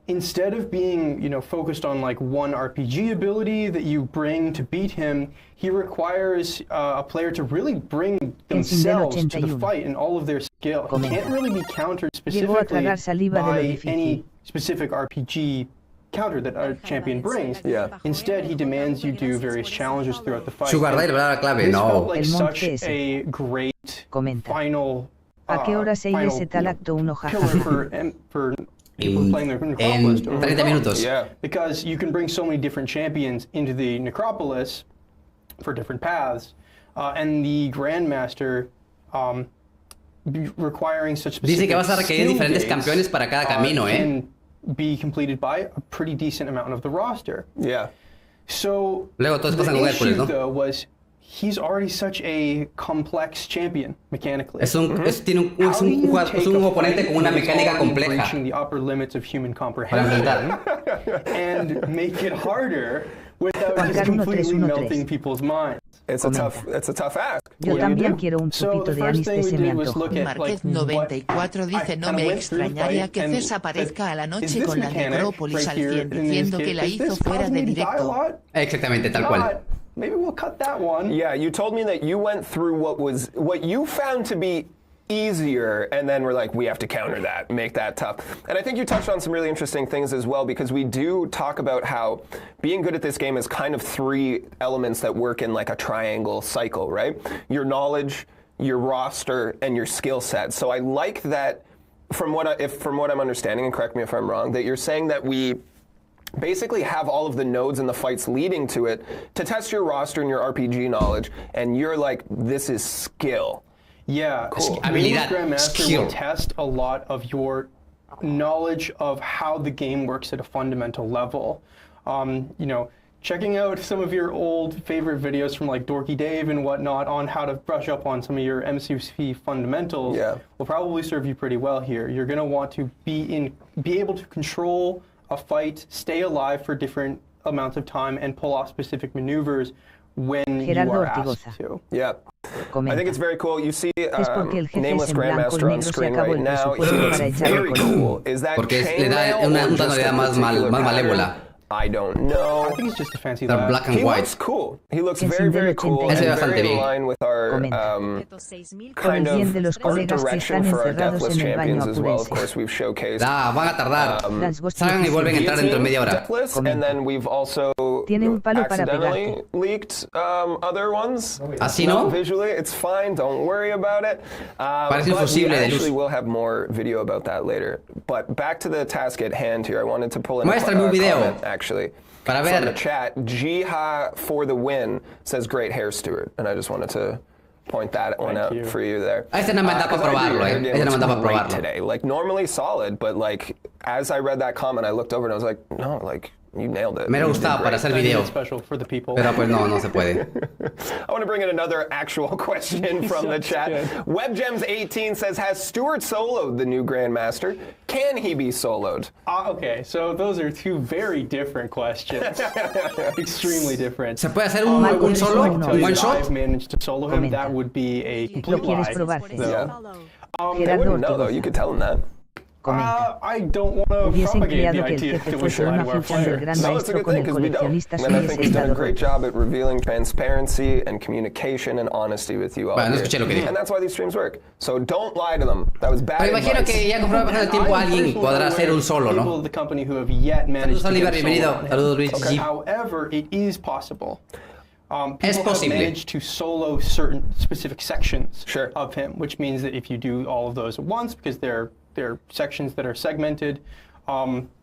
Instead of being, focused on like one RPG ability that you bring to beat him, he requires a player to really bring themselves to the fight and all of their skill. He can't really be countered specifically by any specific RPG counter that our champion brings. Yeah. Instead, he demands you do various challenges throughout the fight. Sugar Ray, la clave, This no. felt like such a great final. ¿A qué hora se ese tal acto uno for people playing the Necropolis? En 30 minutos. Yeah. Because you can bring so many different champions into the Necropolis for different paths, and the Grandmaster requiring such specific Dice que vas a requerir diferentes campeones para cada camino, can be completed by a pretty decent amount of the roster. Yeah. So Luego todos pasan the con issue, Hércules, ¿no? though, was he's already such a complex champion mechanically. Es un oponente con una mecánica compleja Reaching the upper limits of human para comprehension enfrentar. and make it harder without just completely melting people's minds. It's a tough ask. Yo también quiero un chupito de anís que se me antoja. Marquez 94 dice no me extrañaría que Ces aparezca a la noche con la Necrópolis al 100 diciendo que la hizo fuera de directo. Exactamente, tal cual. Maybe we'll cut that one. Yeah, you told me that you went through what you found to be easier, and then we're like, we have to counter that, make that tough. And I think you touched on some really interesting things as well, because we do talk about how being good at this game is kind of 3 elements that work in like a triangle cycle, right? Your knowledge, your roster, and your skill set. So I like that, from what I'm understanding, and correct me if I'm wrong, that you're saying that we basically have all of the nodes and the fights leading to it to test your roster and your RPG knowledge, and you're like, this is skill. Yeah, cool. Grandmaster will test a lot of your knowledge of how the game works at a fundamental level. You know, checking out some of your old favorite videos from like Dorky Dave and whatnot on how to brush up on some of your MCOC fundamentals will probably serve you pretty well here. You're going to want to be able to control a fight, stay alive for different amounts of time, and pull off specific maneuvers when you are asked to. Yeah. I think it's very cool. You see Nameless Grandmaster on screen right now. He looks very cool. Is that chainmail or just a pattern? I don't know. I think it's just a fancy lab. Black and he white. Looks cool. He looks very, very cool and very in line with our kind of direction for our Deathless Champions as well. Of course, we've showcased van a tardar. Salgan y vuelven a entrar dentro de media hora. Deathless, and then we've also accidentally leaked other ones. ¿Así no? Visually, it's fine. Don't worry about it. Parece un fusible de luz. Actually, we'll have more video about that later. But back to the task at hand here. I wanted to pull in Muéstrame un video. Actually, para ver. From the chat, Jiha for the win says great hair, Stuart, and I just wanted to point that one out for you there. Este no me da para probarlo, Este no me da para probarlo. Today, like normally solid, but like as I read that comment, I looked over and I was like, no, like you nailed it. Me hubiera gustado para hacer video. Pero pues no se puede. I want to bring in another actual question from the chat. WebGems18 says, has Stuart soloed the new Grandmaster? Can he be soloed? Okay, so those are 2 very different questions. Extremely different. ¿Se puede hacer un solo? ¿Un one shot? If I've managed to solo him, that would be a complete lie. They wouldn't know though, you could tell him that. I don't want to propagate the idea that we should lie to our players. No, it's a good thing because we don't. And I think he's done a great job at revealing transparency and communication and honesty with you all. Bueno, no escuché lo que dijo. And that's why these streams work. So don't lie to them. That was bad advice. Pero imagino que ya conforme pasa el tiempo alguien podrá hacer un solo, ¿no? Saludos, Oliver, bienvenido. Saludos, Luis. However, it is possible. Es People have posible. managed to solo certain specific sections of him, which means that if you do all of those at once, because they're sections that are segmented,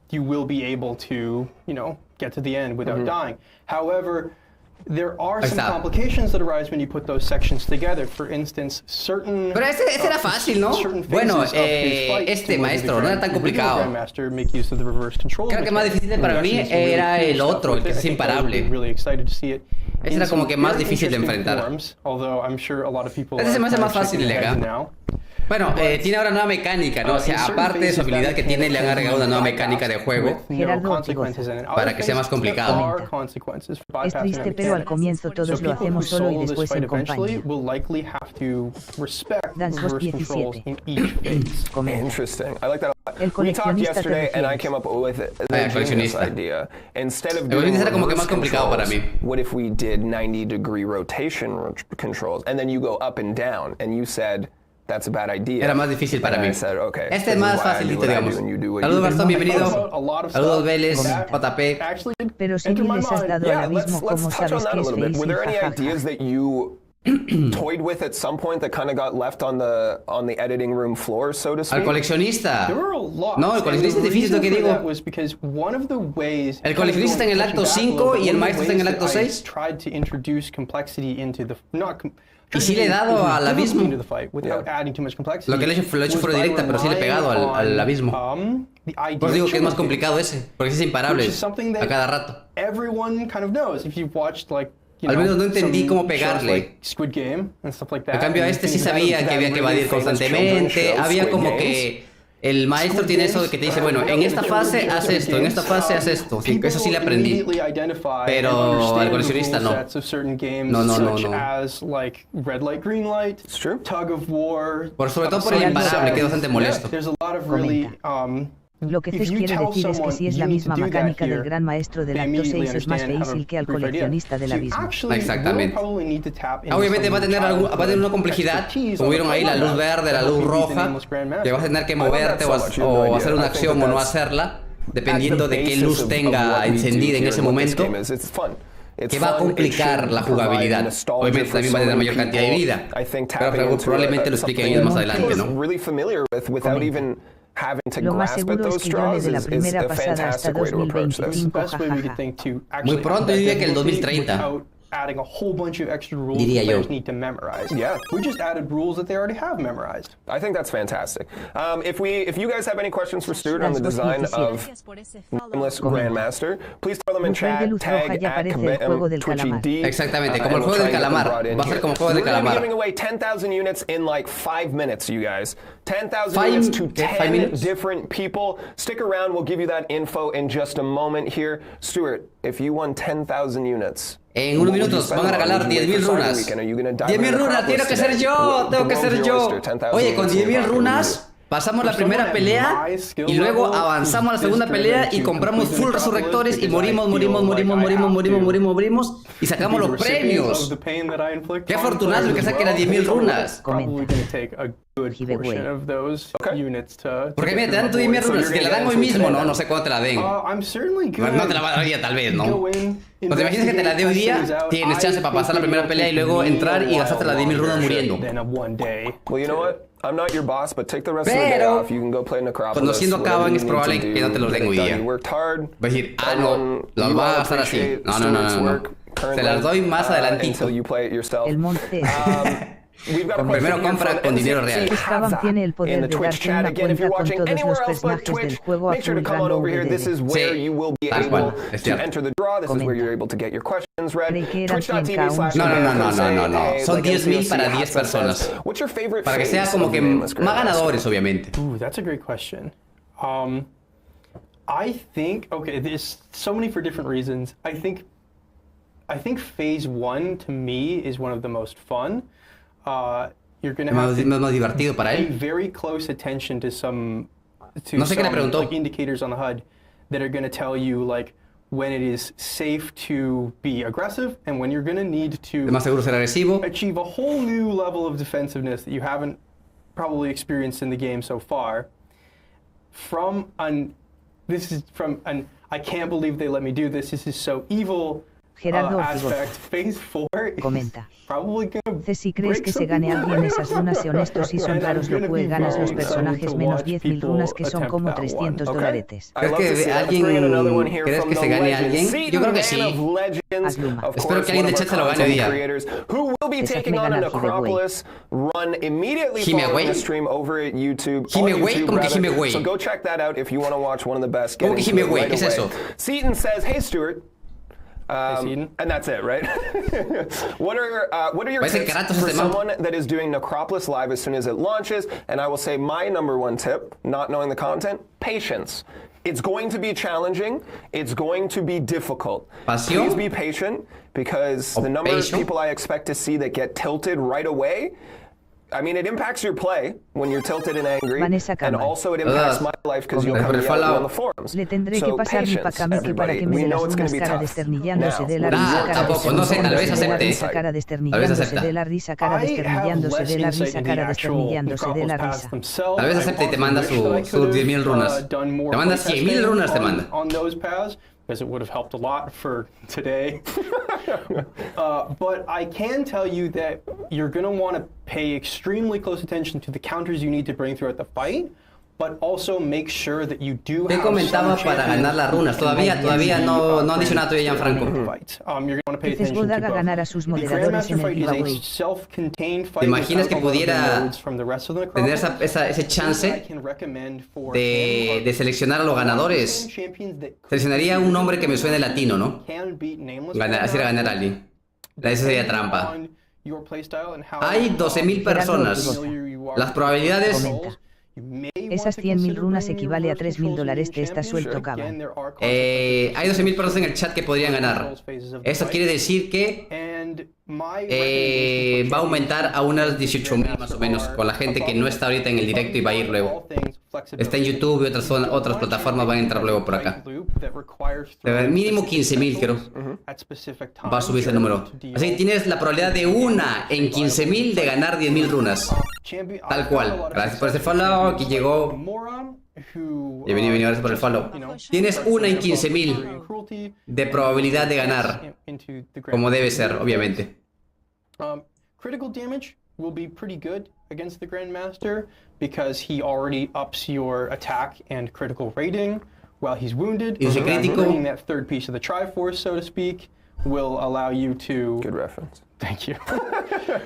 you will be able to, you know, get to the end without dying. However, there are some complications that arise when you put those sections together. For instance, certain. Pero ese era fácil, ¿no? Bueno, este maestro no era tan complicado. Creo que más difícil para mí era el otro, el que es imparable. Ese era como que más difícil de enfrentar. Ese se me hace más fácil de acá. Bueno, tiene ahora nueva mecánica, ¿no? O sea, aparte de su habilidad que tiene, le han agregado una nueva mecánica de juego para que sea más complicado. Es triste, pero al comienzo todos lo hacemos solo y después en compañía. Dansgos 17. Interesting. I like that a lot. We talked yesterday and I came up with the genius idea. Instead of doing reverse controls, what if we did 90-degree rotation controls and then you go up and down and you said that's a bad idea. Era más difícil para mí. Said, okay, este es más facilito, digamos. Saludos, Gastón, bienvenido. Saludos, Vélez, JP. Pero si les has dado al abismo, ¿cómo sabes que es feliz? Were there any ideas that you toyed with at some point that kind of got left on the editing room floor, so to speak? Al coleccionista. No, el coleccionista es difícil, lo que digo. El coleccionista está en el acto 5 y el maestro está en el acto 6. Y sí le he dado al abismo. Lo que lo he hecho fuera directa, pero sí le he pegado al abismo. Por eso digo que es más complicado ese, porque es imparable a cada rato. Al menos no entendí cómo pegarle. En cambio a este sí sabía que había que evadir constantemente. Había como que el maestro tiene eso de que te dice, bueno, en esta fase haz esto, en esta fase haz esto. Sí, eso sí le aprendí. Pero al coleccionista no. No. Por sobre todo por el imparable, que es bastante molesto. Lo que Ces quiere decir es que si es la misma mecánica del gran maestro del acto 6 es más fácil que al coleccionista del abismo. Exactamente. Obviamente va a tener una complejidad, como vieron ahí, la luz verde, la luz roja, que vas a tener que moverte o hacer una acción o no hacerla, dependiendo de qué luz tenga encendida en ese momento, que va a complicar la jugabilidad. Obviamente también va a tener mayor cantidad de vida, pero probablemente lo expliquen ellos más adelante, ¿no? Lo más seguro es que yo le dé la primera pasada hasta 2025, jajaja. Muy pronto, yo diría que el 2030. Adding a whole bunch of extra rules Diría that yo. players need to memorize. Yeah, we just added rules that they already have memorized. I think that's fantastic. If you guys have any questions for Stuart on the design of Nameless Grandmaster, please throw them in chat. Tag at TwitchyD. Exactamente, como el juego del calamar. Va a ser como el juego del calamar. We're giving away 10,000 units in like 5 minutes, you guys. 10,000 units to 10 different people. Stick around, we'll give you that info in just a moment here. Stuart, if you won 10,000 units. En unos minutos van a regalar 10.000 runas. 10.000 runas, tengo que ser yo. Oye, con 10.000 runas pasamos la primera pelea y luego avanzamos a la segunda pelea y compramos full resurrectores y morimos y sacamos los premios. Qué afortunado el que saque las 10.000 runas. Porque mira, te dan tu 10.000 runas, que la dan hoy mismo, ¿no? No sé cuándo te la den. No te la van a dar hoy día, tal vez, ¿no? ¿No te imaginas que te la dé hoy día? Tienes chance para pasar la primera pelea y luego entrar y gastarte las 10.000 runas muriendo. Pero, conociendo a Caban es probable que no te los den hoy día. Va a decir, no, los va a gastar así. No. Se las doy más adelantito. El monte. Primero compra con dinero real. Caban tiene el poder de darte una cuenta con todos los personajes del juego a full download. Sí, tal cual, es cierto. Creí que eran 100k. No. Son 10.000 para 10 personas. Para que sea como que más ganadores, obviamente. That's a great question. I think, okay, there's so many for different reasons. I think phase 1 to me is one of the most fun. You're going to have to más divertido para pay él. very close attention to some No sé qué le preguntó. like, indicators on the HUD that are going to tell you like when it is safe to be aggressive and when you're going to need to Es más seguro ser agresivo. achieve a whole new level of defensiveness that you haven't probably experienced in the game so far. This is from an I can't believe they let me do this. This is so evil. Gerardo Aspect. Phase 4 comenta. Ces, si crees que se gane alguien esas runas, sé honesto, si son raros lo puede ganas los personajes menos 10.000 runas que son como $300. ¿Crees que se gane alguien? Yo creo que sí. Espero que alguien de chat se lo gane hoy día. Himeway. Himeway, ¿cómo que Himeway? ¿Cómo que Himeway? ¿Qué es eso? Seaton says, "Hey Stuart." And that's it, right? What are your tips for someone that is doing Necropolis Live as soon as it launches? And I will say my number one tip, not knowing the content, patience. It's going to be challenging. It's going to be difficult. Please be patient because the number of people I expect to see that get tilted right away, I mean, it impacts your play when you're tilted and angry, and also it impacts my life because you'll come yelling on the forums. Le tendré que pasar mi pacame para que me dé las unas cara desternillándose de la risa, cara desternillándose de la risa, cara desternillándose de la risa, cara desternillándose de la risa, cara desternillándose de la risa. Tal vez acepte y te manda sus 10.000 runas. Te manda 100.000 runas, te manda. Because it would have helped a lot for today. But I can tell you that you're going to want to pay extremely close attention to the counters you need to bring throughout the fight, but also make sure that you do have comentaba para ganar las runas. Todavía no han dicho nada todavía, Franco. You're going to pay attention to ganar a sus moderadores en el giveaway. ¿Te imaginas que pudiera tener ese chance de seleccionar a los ganadores? Seleccionaría un nombre que me suene latino, ¿no? Así era ganar a alguien. Esa sería trampa. Hay 12.000 personas. Las probabilidades... Esas 100.000 runas equivale a $3.000. Te está suelto, Caban. Hay 12.000 personas en el chat que podrían ganar. Eso quiere decir que va a aumentar a unas 18.000 más o menos con la gente que no está ahorita en el directo y va a ir luego. Está en YouTube y otras plataformas van a entrar luego por acá. Mínimo 15.000 creo. Va a subir ese número. Así que tienes la probabilidad de 1 en 15.000 de ganar 10.000 runas. Tal cual. Gracias por ese follow. Aquí llegó. Y vení, gracias por el follow. Tienes 1 en 15.000 de probabilidad de ganar. Como debe ser, obviamente. Critical damage will be pretty good against the Grandmaster because he already ups your attack and critical rating while he's wounded. Bringing that third piece of the Triforce, so to speak, will allow you to... Good reference. Thank you.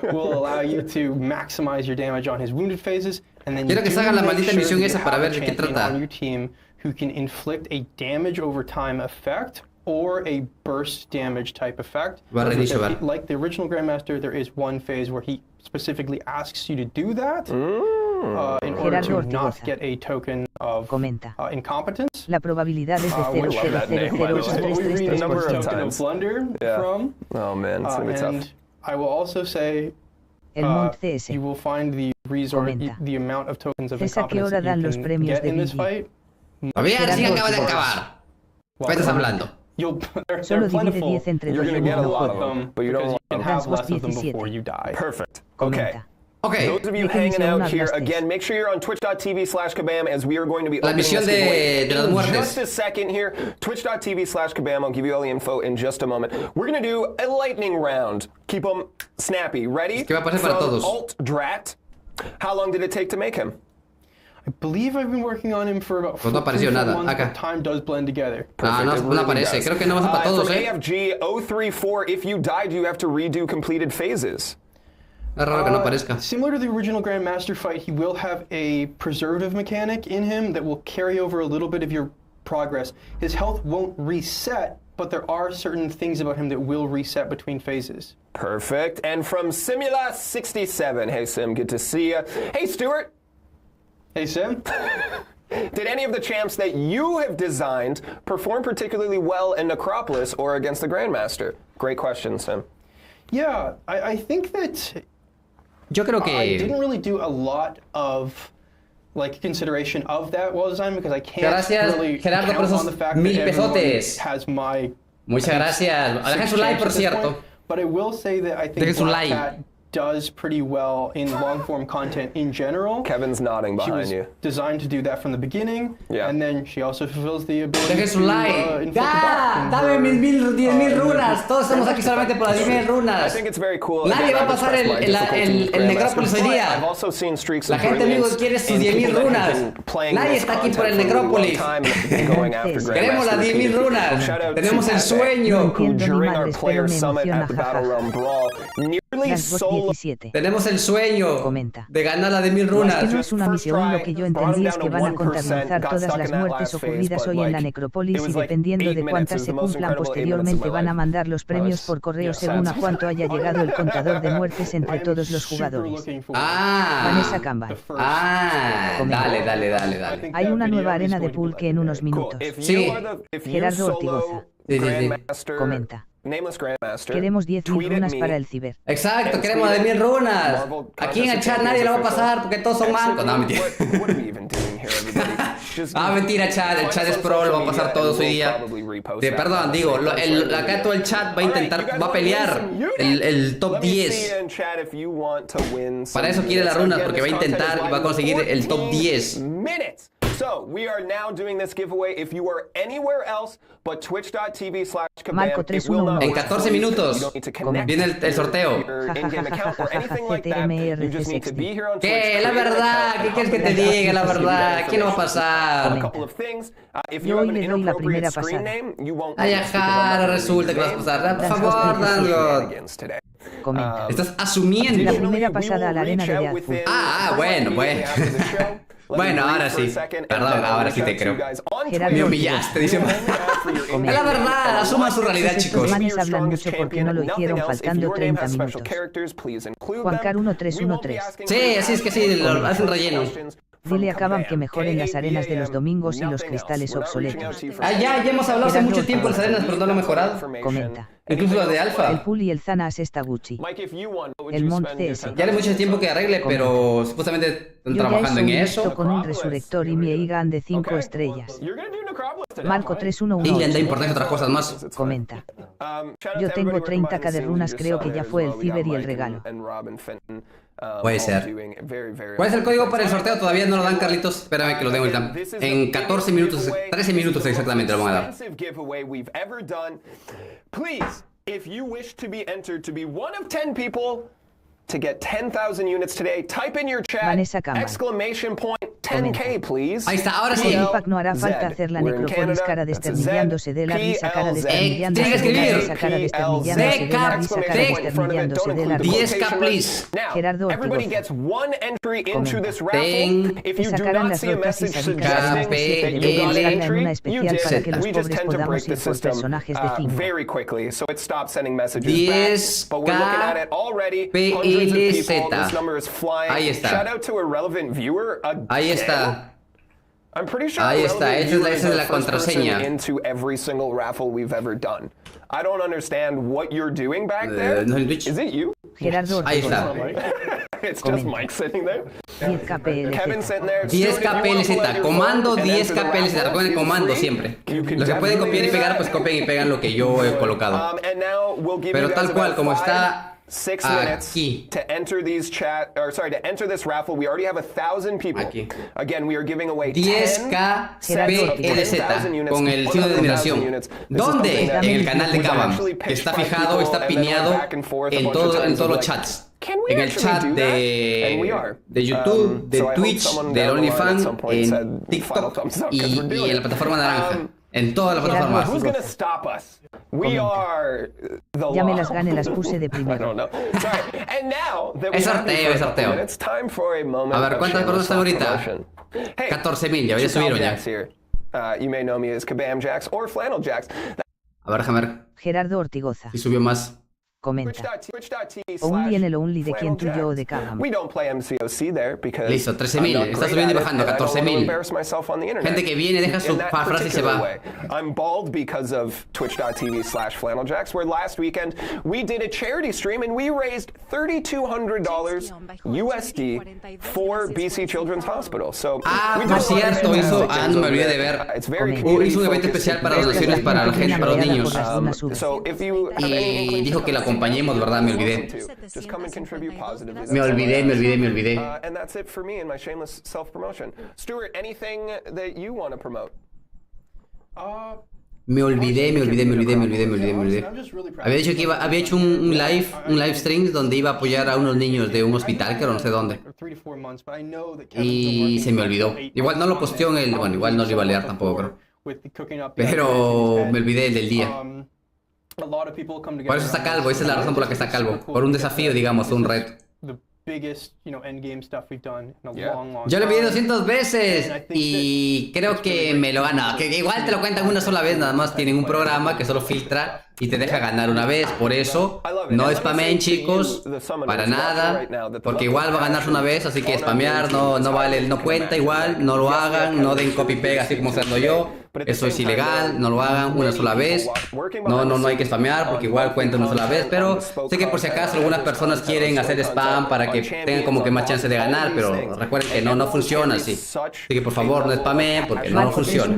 Will allow you to maximize your damage on his wounded phases, and then quiero que salga la maldita misión esa para ver de qué trata. On your team who can inflict a damage over time effect or a burst damage type effect. Like the original Grandmaster, there is one phase where he specifically asks you to do that in order to not get a token of incompetence. La probabilidad es de 0,000,333%. Blunder from. Oh man, it's gonna be tough. I will also say you will find the resource, the amount of tokens of incompetence that you can get in this fight. Todavía recién acaba de acabar. ¿Qué estás hablando? Solo divide 10 entre 2 You're gonna get a lot of them, but you don't have less of them before you die. Perfect. Okay. Okay. Those of you hanging out here, again, make sure you're on twitch.tv/kabam as we are going to be opening this giveaway in just a second here. Twitch.tv/kabam. I'll give you all the info in just a moment. We're going to do a lightning round. Keep them snappy. Ready? ¿Qué va a pasar para todos? Alt-Drat. How long did it take to make him? I believe I've been working on him for about 4 months, but time does blend together. No aparece. Creo que no va a ser para todos, AFG 034, if you died, you have to redo completed phases. Es raro que no aparezca. Similar to the original Grandmaster fight, he will have a preservative mechanic in him that will carry over a little bit of your progress. His health won't reset, but there are certain things about him that will reset between phases. Perfect. And from Simula67, hey Sim, good to see you. Hey Stuart. Hey Sim. Did any of the champs that you have designed perform particularly well in Necropolis or against the Grandmaster? Great question, Sim. Yeah, I think that Yo creo que I didn't really do a lot of consideration of that well design because I can't really count on the fact that everyone has my Muchas gracias. Dejen su like, por cierto. But I will say that I think Black Cat does pretty well in long-form content in general. Kevin's nodding behind you. She was designed to do that from the beginning, and then she also fulfills the ability Dejen su like. Dame 10.000 runas. Todos estamos aquí solamente por las 10.000 runas. I think it's very cool. Nadie va a pasar el Necrópolis hoy día. La gente amigo quiere sus 10.000 runas. Nadie está aquí por el Necrópolis. Queremos las 10.000 runas. Tenemos el sueño. During our player summit at the Battle Realm Brawl, nearly sold. Tenemos el sueño de ganar la de 1000 runas. Es que no es una misión, lo que yo entendí es que van a contabilizar todas las muertes ocurridas hoy en la necrópolis y dependiendo de cuántas se cumplan posteriormente van a mandar los premios por correo según a cuánto haya llegado el contador de muertes entre todos los jugadores. Vanessa Campbell. Dale. Hay una nueva arena de pulque en unos minutos. Sí. Gerardo Ortigoza. Comenta. Queremos 10.000 runas para el ciber. Exacto, queremos 10.000 runas. Aquí en el chat nadie lo va a pasar porque todos son mancos. No, mentira. Mentira, chat. El chat es pro, lo va a pasar todos hoy día. Perdón, digo, acá todo el chat va a pelear el top 10. Para eso quiere las runas, porque va a intentar y va a conseguir el top 10. So, we are now doing this giveaway. If you are anywhere else but twitch.tv/kabam, Marco 311. En 14 minutos viene el sorteo. ¿Qué? La verdad. ¿Qué quieres que te diga? La verdad. ¿Qué no va a pasar? Yo hoy le doy la primera pasada. Ay, ajá, resulta que vas a pasar. Por favor, Dango. Estás asumiendo. La primera pasada a la arena de Yazfu. Bueno. Bueno, ahora sí. Perdón, ahora sí te creo. Me humillaste, dice. Es la verdad, asuman su realidad, chicos. Los manes hablan mucho porque no lo hicieron faltando 30 minutos. Juancar 1313. Sí, así es que sí, lo hacen relleno. Dile a Kabam que mejoren las arenas de los domingos y los cristales obsoletos. Ya hemos hablado hace mucho tiempo de las arenas, pero no lo he mejorado. Comenta. Incluso las de El Alpha. pool y el Zanas está Gucci. El Mont CS. Ya le mucho tiempo que arregle, pero supuestamente están trabajando en eso. Con un resurrector y mi Eigan de 5 estrellas. Marco 3118. Y le anda importancia otras cosas más. Comenta. Yo tengo 30k de runas, creo que ya fue el ciber y el regalo. Puede ser. ¿Cuál es el código para el sorteo? Todavía no lo dan, Carlitos. Espérame que lo den ahorita. En 14 minutos, 13 minutos exactamente lo van a dar. Please, if you wish to be entered to be one of 10 people to get 10,000 units today, type in your chat exclamation point 10k, please. Ahí está, ahora sí. No hará falta hacer la necrópolis, cara desternillándose de la risa, cara desternillándose Tienes que de la escribir. risa, cara desternillándose de la risa, cara desternillándose de la risa. 10k, please. Gerardo Everybody Ortigosa. gets one entry into this raffle. If you do not see a message suggesting that you got an entry, you did. We just tend to break the system very quickly, so it stops sending messages back. But we're looking at it already. Hundreds of people. This number is flying. Ahí está. Shout out to a relevant viewer. Ahí está. I'm pretty sure Ahí está, esa es la first contraseña. person into every single raffle we've ever done. I don't understand what you're doing back there. No, en Twitch. Is it you? Gerardo Ahí está. It's just Mike sitting there. 10k Kevin sitting there. 10k PLZ, comando 10k PLZ, recuerden el comando siempre. Los que pueden copiar y pegar, pues copian y pegan lo que yo he colocado. Pero tal cual, como está 6 minutes aquí. to enter these to enter this raffle. We already have 1,000 people. Aquí. Again, we are giving away 10k PLZ con el signo de admiración. ¿Dónde? En el canal de Kabam, que está fijado, está pineado en todos los chats. En el chat de YouTube, de Twitch, de OnlyFans, en TikTok y en la plataforma naranja. En todas las plataformas. Who's gonna stop us? We are the law. Ya me las gané, las puse de primero. I don't know. Sorry. And now that we Es have sorteo, es sorteo. it's time for a moment. A ver, ¿cuántas personas están ahorita? Hey, 14,000, ya subieron ya. here. You may know me as Kabam Jax or Flannel Jax. A ver, déjame ver Gerardo Ortigoza. si subió más. Comenta. Only en el only de quien tuyo o de Kabam. We don't play MCOC there because Listo, 13,000. Está subiendo y bajando, 14,000. Gente que viene, deja su frase y se va. I'm bald because of twitch.tv/flanneljax, where last weekend we did a charity stream and we raised $3,200 USD for BC Children's Hospital. So por cierto, hizo, no me olvidé de ver. Hizo un evento especial para donaciones para la gente, para los niños. Y dijo que la acompañemos, ¿verdad? Me olvidé. Me olvidé. And that's it for me in my shameless self-promotion. Stuart, anything that you want to promote? Me olvidé. Había dicho que había hecho un live stream donde iba a apoyar a unos niños de un hospital, que no sé dónde. Y se me olvidó. Igual no lo posteó en el, bueno, igual no lo iba a leer tampoco, creo. Pero me olvidé del día. Por eso está calvo, esa es la razón por la que está calvo. Por un desafío, digamos, un reto. Yo lo vi 200 veces y creo que me lo gana. Que igual te lo cuentan una sola vez, nada más tienen un programa que solo filtra y te deja ganar una vez. Por eso, no spamen, chicos, para nada, porque igual va a ganarse una vez, así que spamear no vale, no cuenta igual, no lo hagan, no den copy pega así como haciendo yo. Eso es ilegal, no lo hagan una sola vez. No hay que spamear porque igual cuenta una sola vez. Pero sé que por si acaso algunas personas quieren hacer spam para que tengan como que más chance de ganar. Pero recuerden que no funciona así. Así que por favor no spameen porque no funciona.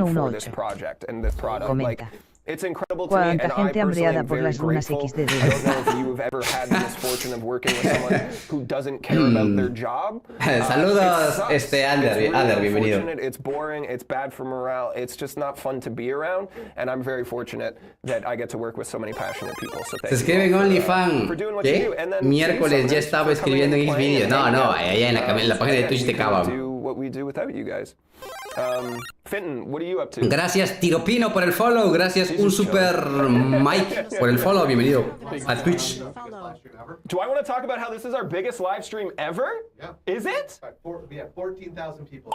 Comenta. Cuánta gente hambreada por las runas XDD. Saludos, Ander, bienvenido. It's boring, it's bad for morale, it's just not fun to be around, and I'm very fortunate that I get to work with so many passionate people. So thank you. Se escribe en OnlyFans. ¿Qué? Miércoles ya estaba escribiendo en Xvideo. No, allá en la página de Twitch de Kabam. What we do without you guys. Fenton, what are you up to? Gracias Tiropino por el follow, gracias un super Mike por el follow, bienvenido a Twitch. Do I want to talk about how this is our biggest live stream ever? Yeah. Is it? We have 14,000 people.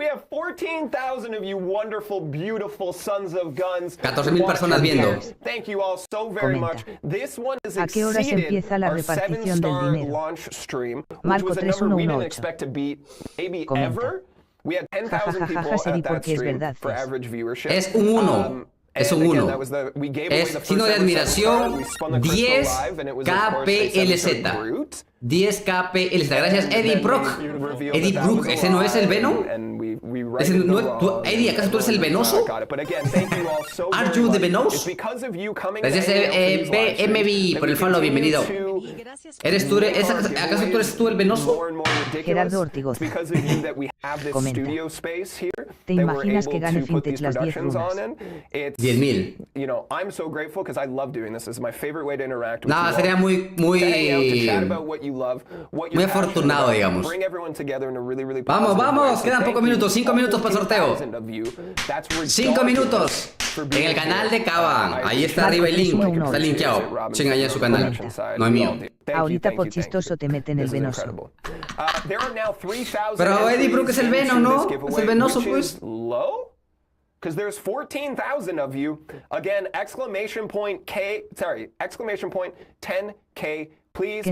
We have 14,000 of you wonderful, beautiful sons of guns. 14.000 personas viendo. Thank you all so very much. This one is ¿A qué horas empieza la repartición del dinero? launch stream, which Marco was a number we didn't 3118. expect to beat maybe Comenta. ever. We had 10,000 people at that stream for average viewership. Es un 1. Es un 1. Es signo de admiración 10 KPLZ. 10 KPLZ. Gracias, Eddie Brock. Eddie Brook, ¿ese no es el Venom? Eddie, ¿acaso tú eres el venoso? ¿Are you the venos? Gracias, BMB, por el follow, bienvenido. ¿Acaso tú eres tú el venoso? Gerardo Ortigoz. Comenta. ¿Te imaginas que gane Fintech las 10 runas? 10.000. No, sería muy afortunado, digamos. Vamos, quedan pocos minutos, 5 minutos para el sorteo. 5 minutos. En el canal de Caban. Ahí está arriba el link. Está linkeado. Chequen allá en su canal. No es mío. Ahorita por chistoso te meten el venoso. Pero Eddie Brook es el Venom, ¿no? Es el venoso, pues. Because there's 14,000 of you. Again, exclamation point 10K, please.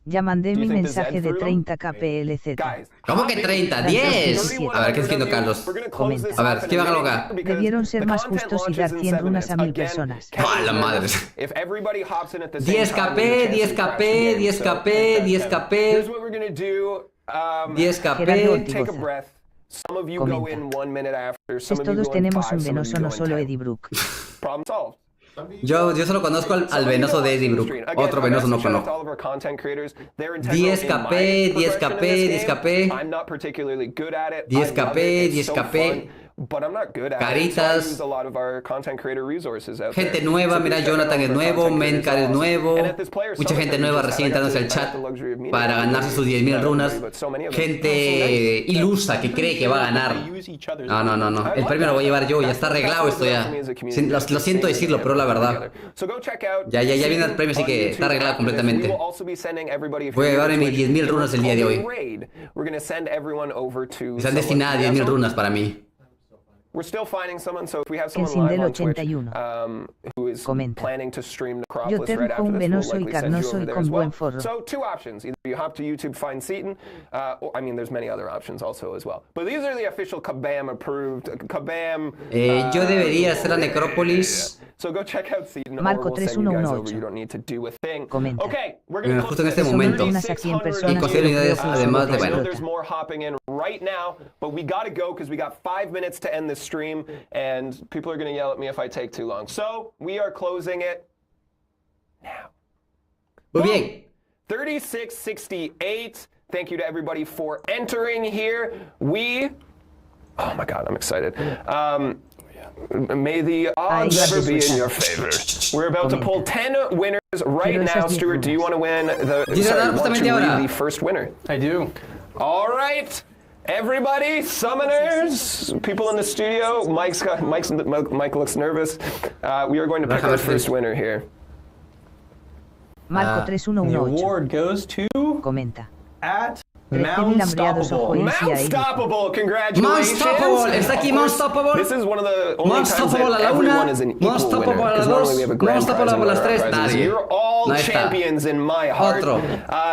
Ya mandé mi mensaje de 30 KPLZ. ¿Cómo que 30? 10. A ver, ¿qué está diciendo Carlos? Comenta. A ver, ¿qué van a lograr? Debieron ser más justos y dar 100 runas a 1000 personas. ¡Ah, la madre! 10 KP, 10 KP, 10 KP, 10 KP. 10 KP. Comenta. Pues todos tenemos un venoso, no solo Eddie Brook. Yo solo conozco al venoso de Eddie Brook. Otro venoso no conozco. 10 KP, 10 KP, 10 KP. 10 KP, 10 KP. Caritas. Gente nueva, mira, Jonathan es nuevo, Mencar es nuevo. Mucha gente nueva recién entrándose al chat para ganarse sus 10.000 runas. Gente ilusa que cree que va a ganar. No. El premio lo voy a llevar yo, ya está arreglado esto ya. Lo siento decirlo, pero la verdad. Ya viene el premio, así que está arreglado completamente. Voy a llevar mis 10.000 runas el día de hoy. Están destinadas 10.000 runas para mí. We're still finding someone, so if we have El someone live on Twitch 81. Who is Comenta. planning to stream the Yo Acropolis tengo right after un this, we'll venoso y likely send you carnoso over y there con as buen well. forro. So 2 options. Either you hop to YouTube, find Seaton, or, I mean, there's many other options also as well. But these are the official Kabam approved, Kabam... Yo debería hacer la necrópolis. So go check out Seaton, Marco or we'll send you guys over. 3118. You don't need to do a thing. Comenta. Okay, we're going to Justo en este momento. Y considero unidades además de bueno. There's more hopping in right now, but we got to go because we got 5 minutes to end this stream, and people are going to yell at me if I take too long. So we are closing it now. Muy bien. 3668. Thank you to everybody for entering here. Oh my God, I'm excited. May the odds ever be in your favor. We're about to pull 10 winners right now. Stuart, do you want to win the first winner? I do. All right. Everybody, summoners, people in the studio. Mike looks nervous. We are going to pick our first winner here. Marco The 3118. award goes to Comenta. at 13.000 hambreados ojo Mountstoppable, congratulations. Mountstoppable, está aquí Mountstoppable. This is one of the only times Mountstoppable a that la everyone una, is an equal Mountstoppable winner. a la Because dos, normally we have a grand prize Mountstoppable a and las tres, prizes. nadie. You're all No está. champions in my heart. Otro.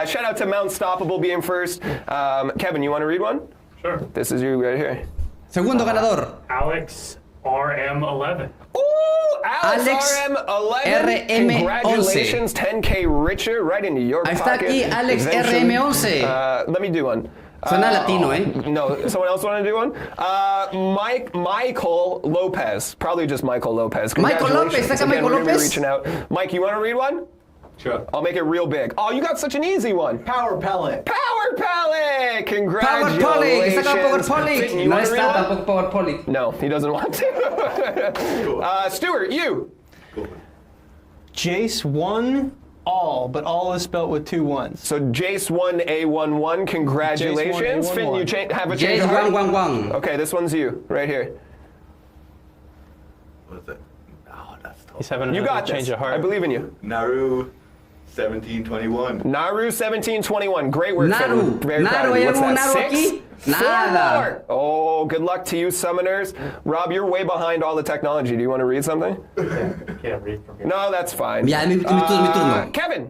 Shout out to Mountstoppable being first. Kevin, you want to read one? Sure. This is you right here. Segundo ganador. Alex RM11. Ooh, Alex RM11. RM11. Congratulations, 10K richer, right into your Ahí está pocket. aquí Alex RM11. Let me do one. Suena latino, ¿eh? No, someone else want to do one? Michael Lopez. Probably just Michael Lopez. Michael Lopez, saca Again, Michael we're gonna be Lopez. reaching out. Mike, you want to read one? Sure. I'll make it real big. Oh, you got such an easy one. Power pellet. Power pellet! Power Congratulations. Poly, que saca Power Poly. You No want to read está one? tampoco Power Poly. No, he doesn't want to. Cool. Stuart, you. Cool. Jace won all, but all is spelt with 2 1s. So Jace1A11, congratulations. Jace1A11. Finn, you have a change Jace of heart? 111. Okay, this one's you, right here. What is it? Oh, that's tough. He's having You another got change this. of heart. I believe in you. Naru 1721. Naru 1721. Great work, Naru. Finn. Very proud Naru, of you. ¿hay What's algún that, Naru 6? aquí? 4 Nada. more. Oh, good luck to you, summoners. Rob, you're way behind all the technology. Do you want to read something? Can't read from here. No, that's fine. Ya, mi turno. Kevin,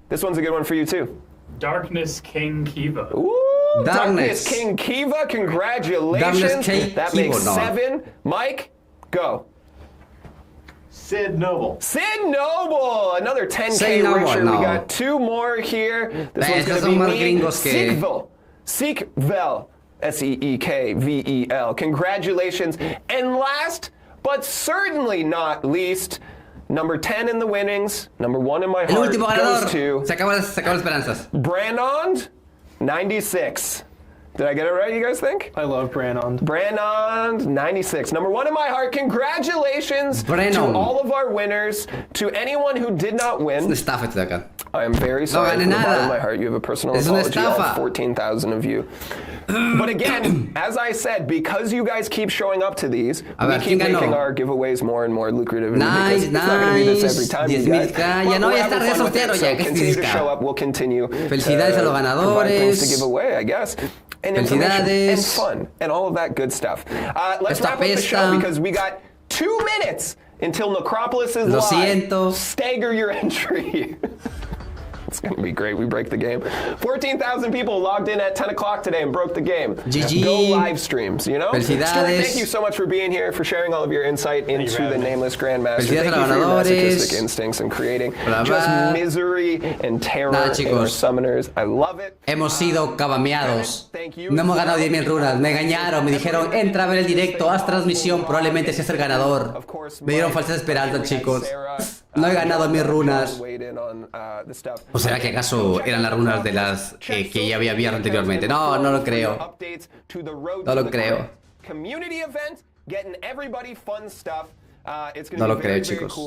this one's a good one for you, too. Darkness King Kiva. Ooh, Darkness King Kiva. Congratulations. Darkness King that Kiva, makes no. 7. Mike, go. Sid Noble. Sid Noble, another 10K Sid Noble, richer. no. We got 2 more here. This one's Estos going son to más be me. gringos que- Seekvel. Seekvel. Congratulations. And last, but certainly not least, number 10 in the winnings, number 1 in my El heart último ganador. goes to Se acabó las esperanzas. Brandon 96. Did I get it right, you guys think? I love Branond. Branond 96. Number 1 in my heart. Congratulations Branond. to all of our winners. To anyone who did not Es una win, estafa esto de acá. I am very sorry gané from the bottom nada. of my heart. You have a personal Es una apology, all estafa. 14,000 of you. But again, as I said, because you guys keep showing up to these, A we ver, keep ¿quién ganó? making our giveaways more and more lucrative. Nice, Because it's not going to be this every nice. time, you 10,000 guys. ya no, But ya we're está having fun with resoltero it, ya, so que continue to 10,000. show up. We'll continue Felicidades a los provide things to ganadores. give away, I guess. And information and Felicidades. fun and all of that good stuff. Let's Esta wrap up the pesta. show because we got 2 minutes until Necropolis is Lo live. siento. Stagger your entry. It's going to be great. We break the game. 14,000 people logged in at 10 o'clock today and broke the game. GG. Go live streams, you know? Felicidades. Stuart, thank you so much for being here, for sharing all of your insight into the Nameless Grandmaster. Felicidades Thank a you los for your ganadores. masochistic instincts and creating Bla, bla. just misery and terror Nada, in our chicos. summoners. I love it. Hemos sido cabameados. Thank you. No hemos ganado 10,000 runas. Me engañaron. Me dijeron, entra a ver el directo, haz transmisión. Probablemente seas el ganador. Me dieron falsas esperanzas, chicos. No he ganado 1000 runas. ¿O será que acaso eran las runas de las que ya había abierto anteriormente? No, no lo creo. No lo creo. No lo creo, chicos.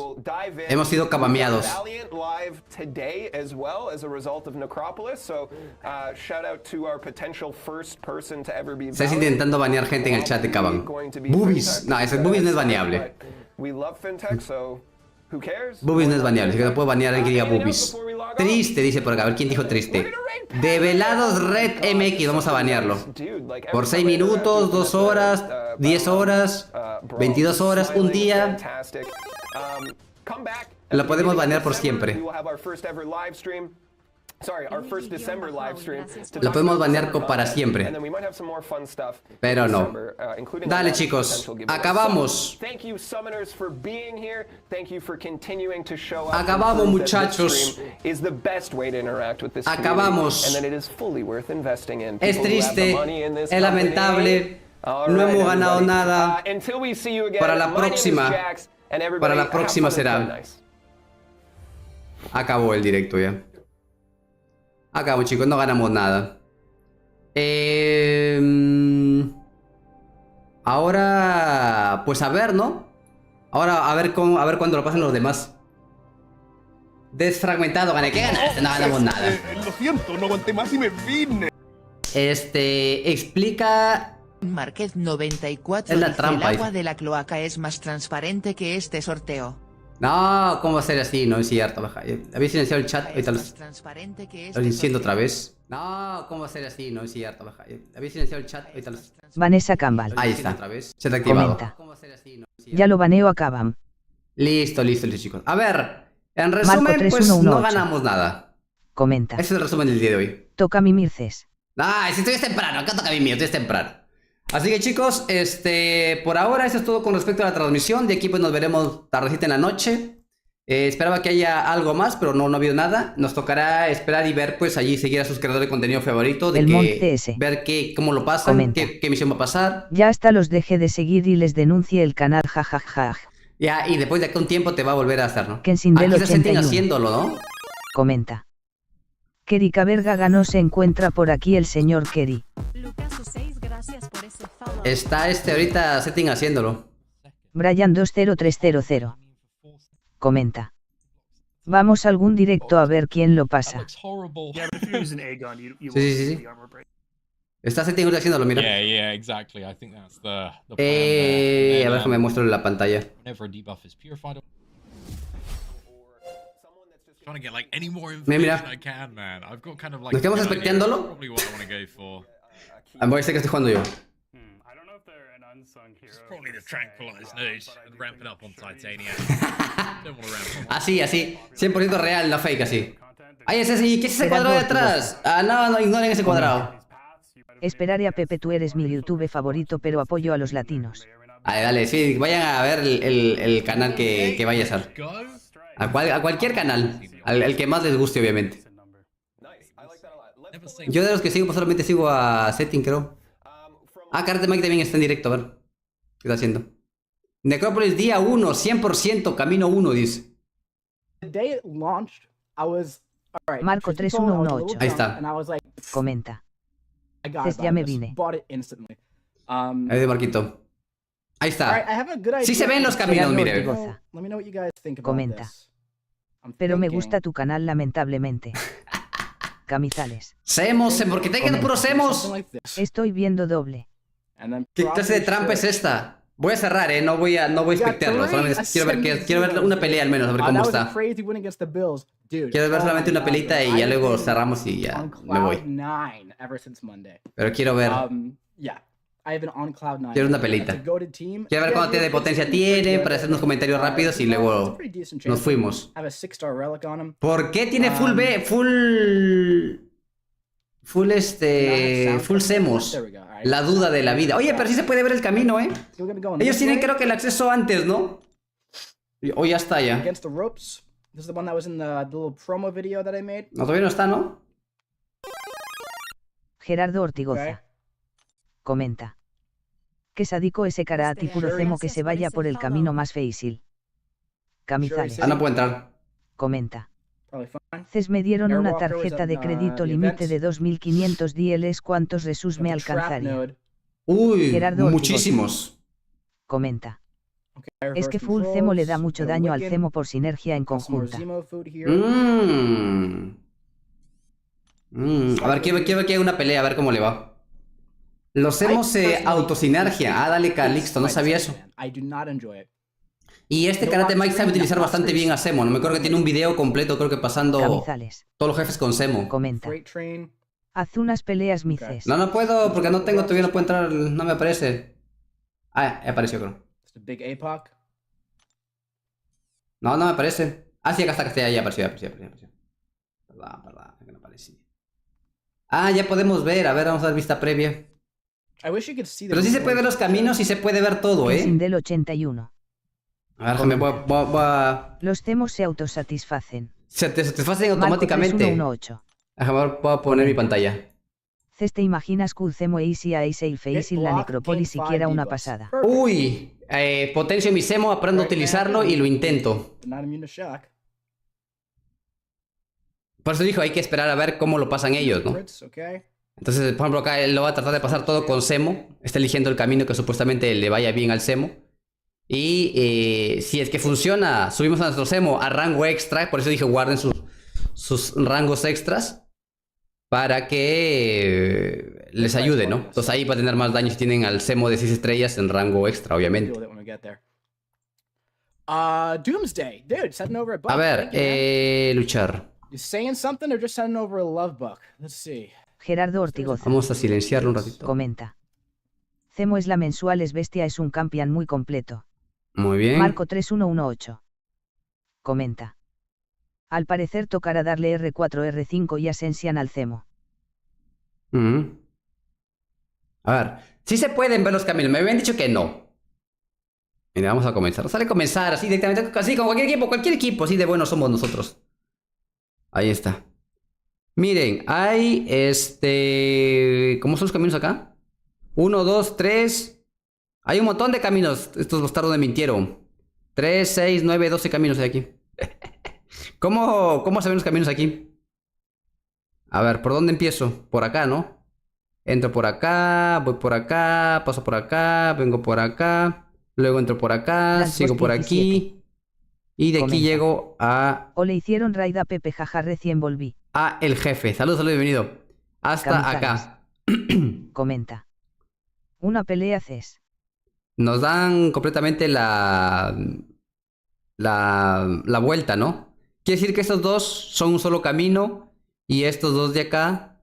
Hemos sido cabameados. Estás intentando banear gente en el chat de Caban. Boobies. No, ese Boobies no es baneable. Boobies no es baneable, así que no puedo banear a alguien que diga Boobies. Triste, dice por acá. A ver quién dijo triste. Develados Red MX, vamos a banearlo. Por 6 minutos, 2 horas, 10 horas, 22 horas, un día. Lo podemos banear por siempre. Lo podemos banear para siempre. Pero no. Dale, chicos. Acabamos. Acabamos, muchachos. Acabamos. Es triste. Es lamentable. No hemos ganado nada. Para la próxima. Para la próxima será. Acabó el directo ya. Acabó, chicos, no ganamos nada. Ahora, pues a ver, ¿no? Ahora a ver cuándo lo pasan los demás. Desfragmentado, gané. ¿Qué ganaste? No ganamos nada. Lo siento, no aguanté más y me vine. Explica. Márquez 94 Es la dice, trampa, el agua dice. de la cloaca es más transparente que este sorteo. No, ¿cómo va a ser así? No es cierto, baja. Habéis silenciado el chat, ahorita Más transparente que lo enciendo otra vez. No, ¿cómo va a ser así? No es cierto, baja. Habéis silenciado el chat, ahorita lo Vanessa Campbell. Ahí está, otra vez. Se te ha activado. Comenta. Ya lo baneo a Cabam. Listo, chicos. A ver, en Marco resumen, pues 3118. no ganamos nada. Comenta. Ese es el resumen del día de hoy. Toca mimirces. Ah, si estoy temprano, acá toca mi mío, estoy temprano. Así que chicos, por ahora eso es todo con respecto a la transmisión. De aquí pues nos veremos tardecita en la noche. Esperaba que haya algo más, pero no ha habido nada. Nos tocará esperar y ver, pues allí seguir a sus creadores de contenido favorito. De El que Monte S. ver cómo lo pasan, Comenta. qué misión va a pasar. Ya hasta los deje de seguir y les denuncie el canal jajaja. Ya, y después de aquí a un tiempo te va a volver a hacer, ¿no? Kensindel Aquí se sienten 81. haciéndolo, ¿no? Comenta. Kerika Verga no se encuentra por aquí el señor Keri. Está ahorita setting haciéndolo. Brian 20300. Comenta. Vamos a algún directo a ver quién lo pasa. Sí. Está setting ahorita haciéndolo, mira. Yeah, exactly. I think that's the plan A ver, déjame muestro en la pantalla. whenever a debuff is purified. Mira. ¿Nos quedamos espectándolo? Voy a decir que estoy jugando yo. Así, 100% real, la fake, así. Ay, ese sí, ¿qué es ese cuadrado de atrás? Ah, no, ignoren ese cuadrado. Esperaré a Pepe, tú eres mi YouTube favorito, pero apoyo a los latinos. Dale, sí, vayan a ver el canal que vaya a ser. A cualquier canal, al que más les guste, obviamente. Yo de los que sigo, pues solamente sigo a Setting, creo. Karate Mike también está en directo, a ver. ¿Qué está haciendo? Necrópolis día 1, 100%, camino 1, dice. Marco 3118. Ahí está. Comenta. Ya me vine. Ahí de Marquito. Ahí está. Sí se ven los caminos, mire. Comenta. Pero me gusta tu canal, lamentablemente. Camizales. Semos, porque te quedan puros semos. Estoy viendo doble. ¿Qué clase de trampa es esta? Voy a cerrar, no voy a espectarlo. Solamente quiero ver una pelea al menos, a ver cómo está. Quiero ver solamente una peleita y ya luego cerramos y ya me voy. Pero quiero ver. Quiero una pelita. Quiero ver cuánto de potencia tiene para hacer unos comentarios rápidos y luego nos fuimos. ¿Por qué tiene full semos? La duda de la vida. Oye, pero sí se puede ver el camino, ¿eh? Ellos tienen creo que el acceso antes, ¿no? O ya está ya. No, todavía no está, ¿no? Gerardo Ortigoza. Comenta. Que sadico ese karate puro cemo que se vaya por el camino más fácil. Camizales. No puede entrar. Comenta. Me dieron una tarjeta de crédito límite de 2500 DLs. ¿Cuántos resus me alcanzaría? Uy, Gerardo muchísimos. Comenta. Es que full cemo le da mucho daño al cemo por sinergia en conjunta. A ver, quiero que haga una pelea, a ver cómo le va. Los cemos se autosinergia. Dale, Calixto, no sabía eso. Y este Karate Mike sabe utilizar bastante bien a Semo. No me acuerdo que tiene un video completo, creo que pasando todos los jefes con Semo. Comenta. Haz unas peleas, mices. No puedo, porque no tengo, todavía no puedo entrar, no me aparece. Ya apareció, creo. No me aparece. Sí, acá está, ya apareció. Perdón, que no aparecía. Ya podemos ver, a ver, vamos a dar vista previa. Pero sí se puede ver los caminos y se puede ver todo, ¿eh? Del 81. A ver, déjame, voy a... Los cemos se autosatisfacen. Se te satisfacen automáticamente. Voy a poner mi pantalla. ¿Te imaginas que cemo easy a easy face la necrópolis siquiera una pasada? Uy, potencio mi semo, aprendo a utilizarlo y lo intento. Por eso dijo, hay que esperar a ver cómo lo pasan ellos, ¿no? Entonces, por ejemplo, acá él lo va a tratar de pasar todo con Semo. Está eligiendo el camino que supuestamente le vaya bien al Semo. Y si es que funciona, subimos a nuestro Semo a rango extra. Por eso dije, guarden sus rangos extras. Para que les ayude, ¿no? Entonces ahí va a tener más daño si tienen al Semo de 6 estrellas en rango extra, obviamente. A ver, luchar. Gerardo Ortigoza. Vamos a silenciarlo un ratito. Comenta. Cemo es la mensual, es bestia, es un campeón muy completo. Muy bien. Marco 3118. Comenta. Al parecer tocará darle R4, R5 y Ascensión al Cemo. A ver, sí se pueden ver los caminos. Me habían dicho que no. Mira, vamos a comenzar. Sale comenzar así directamente, así como cualquier equipo, así de buenos somos nosotros. Ahí está. Miren, hay ¿cómo son los caminos acá? 1, 2, 3. Hay un montón de caminos. Estos bastardos me mintieron. 3, 6, 9, 12 caminos hay aquí. ¿Cómo se ven los caminos aquí? A ver, ¿por dónde empiezo? Por acá, ¿no? Entro por acá, voy por acá, paso por acá, vengo por acá, luego entro por acá, sigo por aquí. Y de aquí llego a... O le hicieron raid a Pepe, jaja, recién volví. El jefe. Saludos, bienvenido. Hasta acá. Comenta. Una pelea CES. Nos dan completamente la vuelta, ¿no? Quiere decir que estos dos son un solo camino y estos dos de acá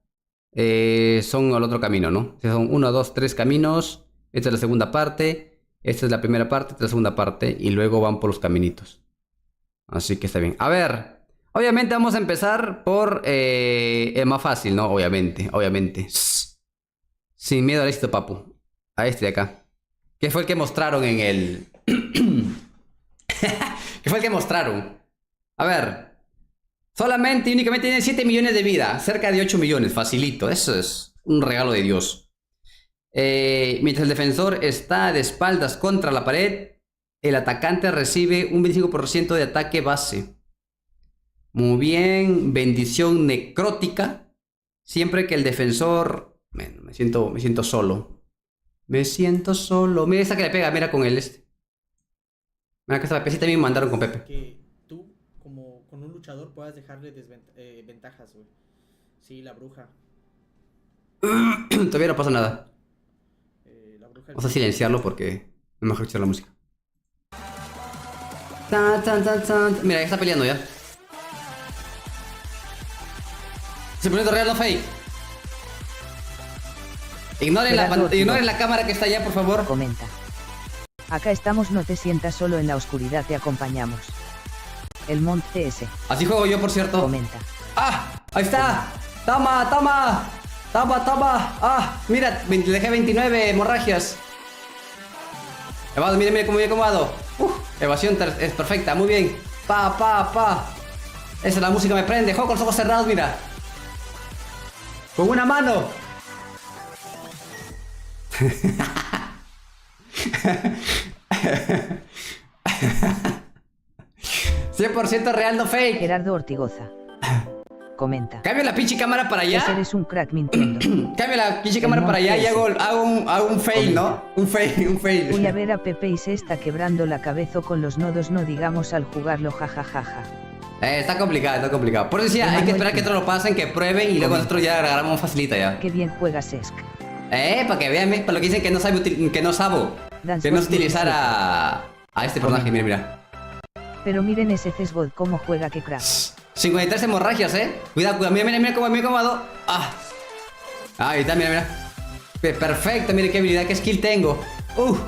son el otro camino, ¿no? O sea, son 1, 2, 3 caminos. Esta es la segunda parte, esta es la primera parte, esta es la segunda parte y luego van por los caminitos. Así que está bien. A ver, obviamente vamos a empezar por el más fácil, ¿no? Obviamente. Sin miedo al éxito, papu. A este de acá. Que fue el que mostraron en el... que fue el que mostraron. A ver. Solamente, únicamente tiene 7 millones de vida. Cerca de 8 millones. Facilito. Eso es un regalo de Dios. Mientras el defensor está de espaldas contra la pared, el atacante recibe un 25% de ataque base. Muy bien. Bendición necrótica. Siempre que el defensor... Bueno, me siento solo. Me siento solo. Mira esta que le pega, mira con el este. Mira que esta Pepe sí también me mandaron con Pepe. Que tú, como con un luchador, puedas dejarle ventajas, güey. Sí, la bruja. Todavía no pasa nada. La bruja. Vamos a silenciarlo porque no me deja escuchar la música. Mira, ya está peleando ya. Se pone real, no fake. Ignoren la cámara que está allá, por favor. Comenta. Acá estamos, no te sientas solo en la oscuridad, te acompañamos. El Mont CS. Así juego yo, por cierto. Comenta. ¡Ah! ¡Ahí está! ¡Toma! ¡Ah! Mira, le dejé 29 hemorragias. Evado, mire cómo evado. Evasión es perfecta, muy bien. Esa es la música, me prende. Juego con los ojos cerrados, mira. Con una mano. 100% real, no fake. Gerardo Ortigoza. Comenta. Cambio la pinche cámara para allá. Eres un crack mintiendo. Cambio la pinche cámara para allá y hago un fail, ¿no? Un fail. Voy a ver a Pepe y se está quebrando la cabeza con los nodos, no digamos al jugarlo, jajajaja. Está complicado. Por eso decía, hay que esperar que otros lo pasen, que prueben y luego nosotros ya agarramos facilita ya. Qué bien juega CesG. Para que vean, para lo que dicen que no sabe utilizar a este personaje, mira. Pero miren ese CesGod cómo juega, que crack. 53 hemorragias, Cuidado, mira cómo me he acomodado. Ahí está, mira. Perfecto, mire qué habilidad, qué skill tengo.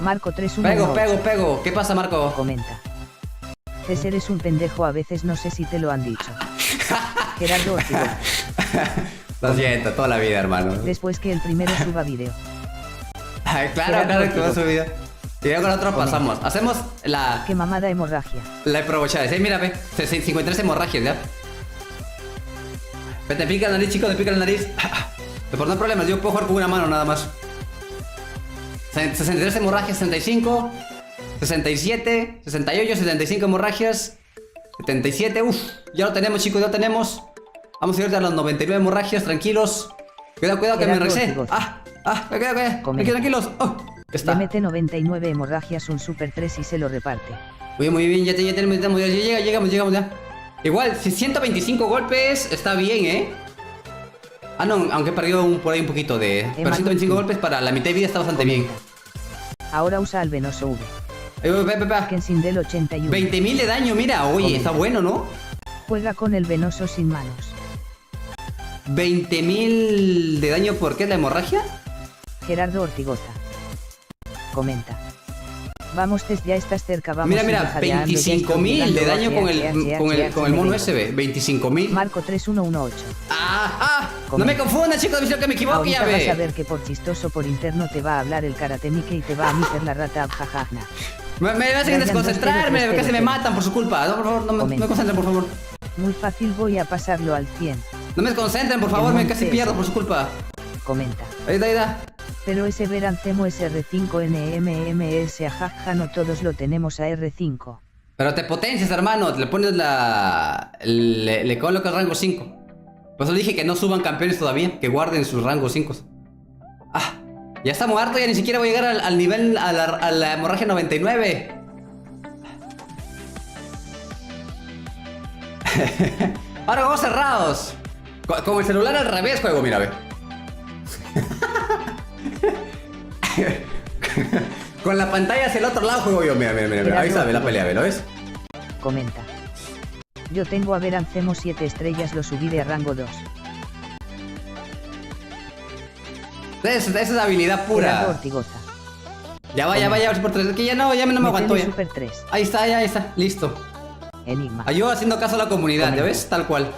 Marco 3-1. Pego. ¿Qué pasa, Marco? Comenta. César eres un pendejo, a veces no sé si te lo han dicho. Gerardo Ortigoza. Lo siento, toda la vida, hermano. Después que el primero suba video. Claro que va a subir. Y luego con otro pasamos. Hacemos la... Qué mamada hemorragia. La aprovechada. Mira, ve. 53 hemorragias, ya. Te pica la nariz, chicos, te pica la nariz. Pero no hay problemas, yo puedo jugar con una mano nada más. 63 hemorragias, 65, 67, 68, 75 hemorragias, 77, ya lo tenemos, chicos, ya lo tenemos. Vamos a ir a las 99 hemorragias, tranquilos. Cuidado que me regresé. Cuidado. Tranquilos. Le mete 99 hemorragias, un super 3 y se lo reparte. Muy bien, ya tenemos, ya llegamos ya. Igual, si 125 golpes está bien, no, aunque he perdido por ahí un poquito de... Pero 125 golpes para la mitad de vida está bastante bien. Ahora usa al venoso V. Kensin del 81. 20.000 de daño, mira, oye, está bueno, ¿no? Juega con el venoso sin manos. 20.000 de daño, ¿por qué? ¿La hemorragia? Gerardo Ortigoza. Comenta. Vamos, Tess, ya estás cerca, vamos. Mira, 25.000 de daño con el mono SB. 25.000. Marco 3118. No me confunda, chicos, que me equivoco, ya ve. Vas a ver que por chistoso por interno te va a hablar el karate Mike y te va a meter la rata abjajajna. Me hacen desconcentrarme, que se me matan por su culpa. No, por favor, no me concentren, por favor. Muy fácil, voy a pasarlo al 100. No me concentren, por favor, me casi pierdo por su culpa. Comenta. Ahí está. Pero ese verancemo es R5NMMS, ajaja, no todos lo tenemos a R5. Pero te potencias, hermano, le pones le colocas rango 5. Por eso le dije que no suban campeones todavía, que guarden sus rangos 5. Ya está muerto, ya ni siquiera voy a llegar al nivel, a la hemorragia 99. Ahora vamos cerrados. Como el celular al revés juego, mira, ve. Con la pantalla hacia el otro lado juego yo, mira. Ahí sabe la pelea, ¿ve? ¿Lo ves? Comenta. Yo tengo a ver Ancemo 7 estrellas, lo subí de a rango 2. Esa es habilidad pura. Ya vaya, Super 3. Que ya no me aguantó ya. Super 3. Ahí está, listo. Enigma. Yo haciendo caso a la comunidad, ¿ya ves? Tal cual.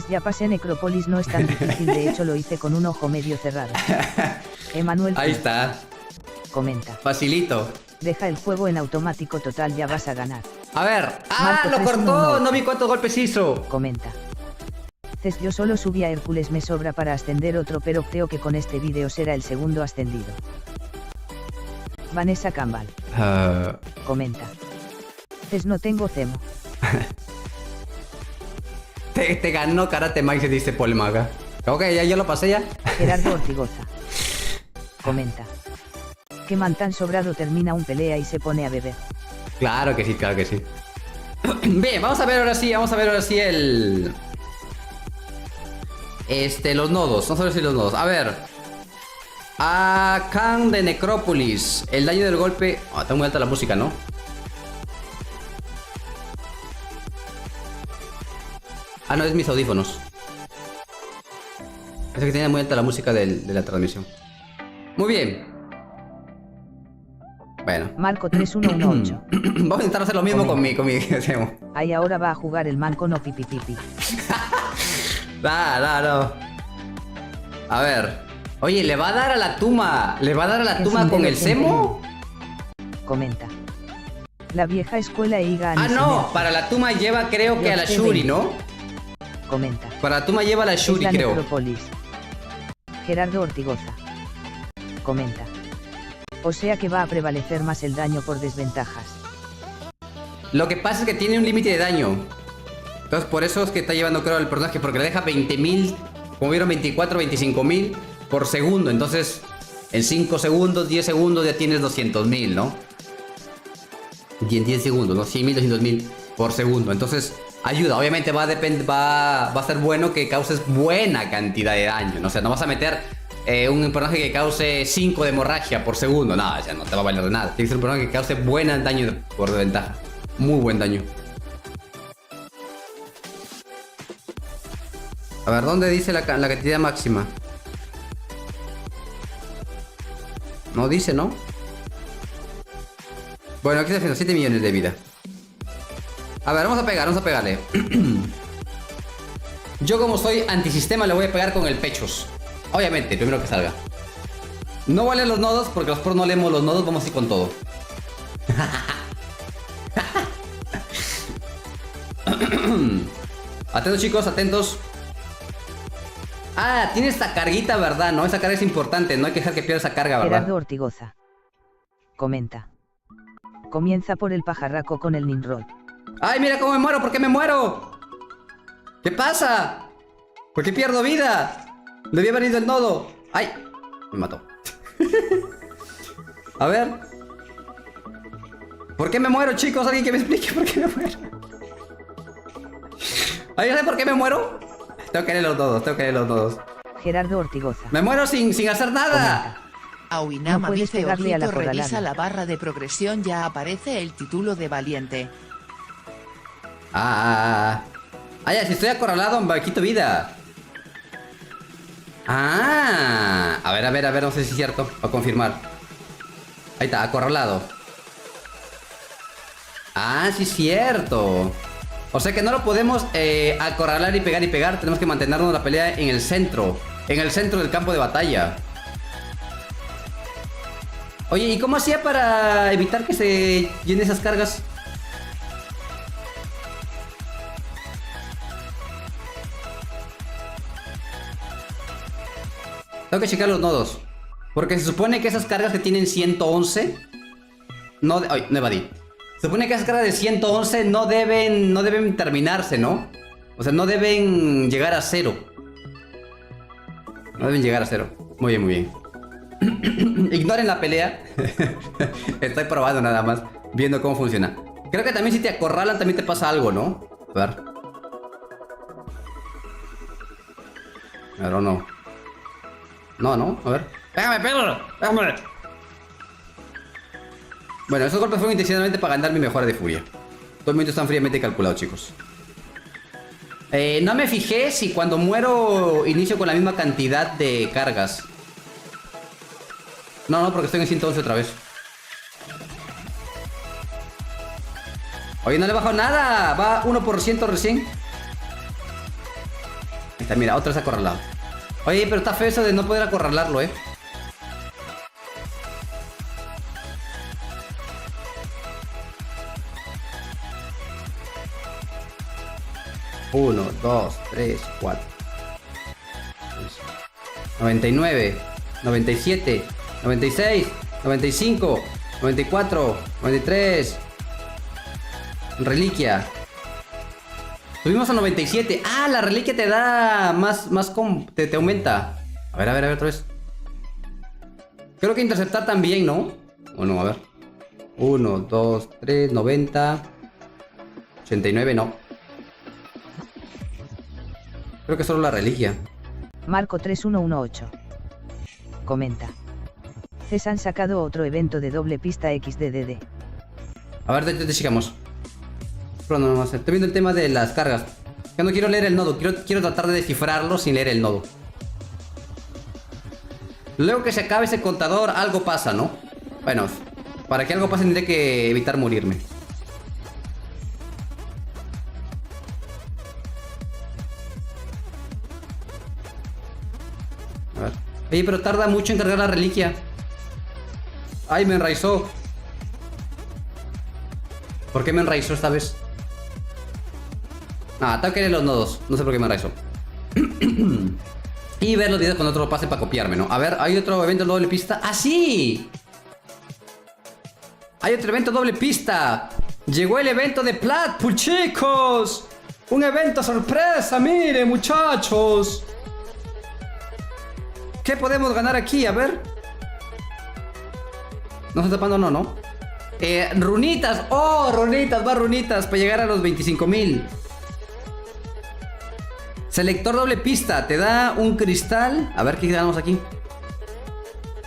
Ya pasé Necrópolis, no es tan difícil, de hecho lo hice con un ojo medio cerrado. Emanuel. Ahí está. Comenta. Facilito. Deja el juego en automático, total, ya vas a ganar. A ver. Lo cortó, no vi cuántos golpes hizo. Comenta. Yo solo subí a Hércules, me sobra para ascender otro, pero creo que con este vídeo será el segundo ascendido. Vanessa Campbell. Comenta. No tengo cemo. te ganó Karate Mike, se dice Polmaga. Ok, ya lo pasé ya. Gerardo Ortigoza. Comenta. Que man tan sobrado termina un pelea y se pone a beber. Claro que sí. Bien, vamos a ver ahora sí el... los nodos, vamos a ver si los nodos. A ver. A Khan de Necrópolis. El daño del golpe... está muy alta la música, ¿no? No, es mis audífonos. Es que tenía muy alta la música de la transmisión. Muy bien. Bueno. Marco 3118. Vamos a intentar hacer lo mismo con mi Ahí ahora va a jugar el man con no pipi. No. A ver. Oye, ¿le va a dar a la Tuma? ¿Le va a dar a la Tuma con el Semo? Comenta. La vieja escuela Iga. No, para la Tuma lleva creo que a la Shuri, ¿no? Comenta. Para la Tuma lleva a la Shuri, creo. Necrópolis. Gerardo Ortigoza. Comenta. O sea que va a prevalecer más el daño por desventajas. Lo que pasa es que tiene un límite de daño. Entonces por eso es que está llevando, creo, el personaje, porque le deja 20.000, como vieron, 24, 25.000 por segundo. Entonces, en 5 segundos, 10 segundos ya tienes 200.000, ¿no? Y en 10 segundos, ¿no? 100.000, 200.000 por segundo. Entonces, ayuda. Obviamente va a ser bueno que causes buena cantidad de daño, ¿no? O sea, no vas a meter un personaje que cause 5 de hemorragia por segundo. No, ya no te va a valer de nada. Tiene que ser un personaje que cause buen daño por desventaja. Muy buen daño. A ver, ¿dónde dice la cantidad máxima? No dice, ¿no? Bueno, aquí está haciendo 7 millones de vida. A ver, vamos a pegarle. Yo, como soy antisistema, le voy a pegar con el pechos. Obviamente, primero que salga. No valen los nodos, porque los pros no leemos los nodos. Vamos a ir con todo. Atentos, chicos, atentos. Tiene esta carguita, ¿verdad? No, esa carga es importante. No hay que dejar que pierda esa carga, ¿verdad? Gerardo Ortigoza. Comenta. Comienza por el pajarraco con el Ninrod. ¡Ay, mira cómo me muero! ¿Por qué me muero? ¿Qué pasa? ¿Por qué pierdo vida? Debía haber ido el nodo. ¡Ay! Me mató. A ver. ¿Por qué me muero, chicos? ¿Alguien que me explique por qué me muero? ¿Alguien sabe por qué me muero? Tengo que leer los nodos, Gerardo Ortigoza. ¡Me muero sin hacer nada! Auinama No dice, pegarle a la ojito, revisa corralada. la barra de progresión, ya aparece el título de valiente. Ya, si estoy acorralado, me quito vida. A ver, no sé si es cierto. Para confirmar. Ahí está, acorralado. Sí es cierto. O sea que no lo podemos acorralar y pegar. Tenemos que mantenernos la pelea en el centro. En el centro del campo de batalla. Oye, ¿y cómo hacía para evitar que se llenen esas cargas? Tengo que checar los nodos. Porque se supone que esas cargas que tienen 111... No evadí. Se supone que esas cargas de 111 no deben terminarse, ¿no? O sea, no deben llegar a 0. No deben llegar a 0. Muy bien. Ignoren la pelea. Estoy probando nada más, viendo cómo funciona. Creo que también si te acorralan también te pasa algo, ¿no? A ver. Pero no. No, a ver. Pégame. Bueno, esos golpes fueron intencionalmente para ganar mi mejora de furia. Todos los momentos están fríamente calculados, chicos. No me fijé si cuando muero inicio con la misma cantidad de cargas. No, porque estoy en 111 otra vez. Oye, no le he bajado nada. Va 1% recién. Ahí está, mira, otra vez acorralado. Oye, pero está feo eso de no poder acorralarlo, 1, 2, 3, 4. 99, 97, 96, 95, 94, 93. Reliquia. Subimos a 97. Ah, la reliquia te da más te aumenta. A ver, otra vez. Creo que interceptar también, ¿no? O no, a ver. 1, 2, 3, 90. 89, no. Creo que solo la reliquia. Marco 3118 comenta. CES han sacado otro evento de doble pista XDDD. A ver, te checamos. Pero no vamos a hacer. Estoy viendo el tema de las cargas. Yo no quiero leer el nodo. Quiero tratar de descifrarlo sin leer el nodo. Luego que se acabe ese contador, algo pasa, ¿no? Bueno, para que algo pase tendré que evitar morirme. A ver. Oye, pero tarda mucho en cargar la reliquia. Ay, me enraizó. ¿Por qué me enraizó esta vez? Ah, tengo que leer los nodos. No sé por qué me enraizó. Y ver los videos con otro pase para copiarme, ¿no? A ver, ¿hay otro evento doble pista? ¡Ah, sí! Hay otro evento doble pista. Llegó el evento de Platpool, chicos. Un evento sorpresa, miren, muchachos. ¿Qué podemos ganar aquí? A ver. No se está tapando, no. Runitas. Oh, runitas, va runitas para llegar a los 25,000. Selector doble pista. Te da un cristal. A ver qué ganamos aquí.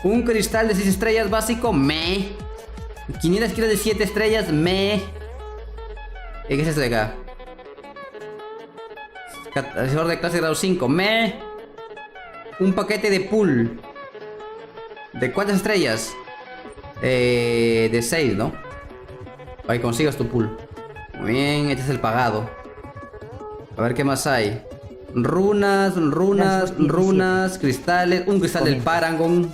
Un cristal de 6 estrellas básico. 500 kilos de 7 estrellas. ¿Qué es esto de acá? Catalizador de clase grado 5. Un paquete de pool. ¿De cuántas estrellas? De 6, ¿no? Para que consigas tu pool. Muy bien, este es el pagado. A ver qué más hay. Runas, cristales. Un cristal del Paragon.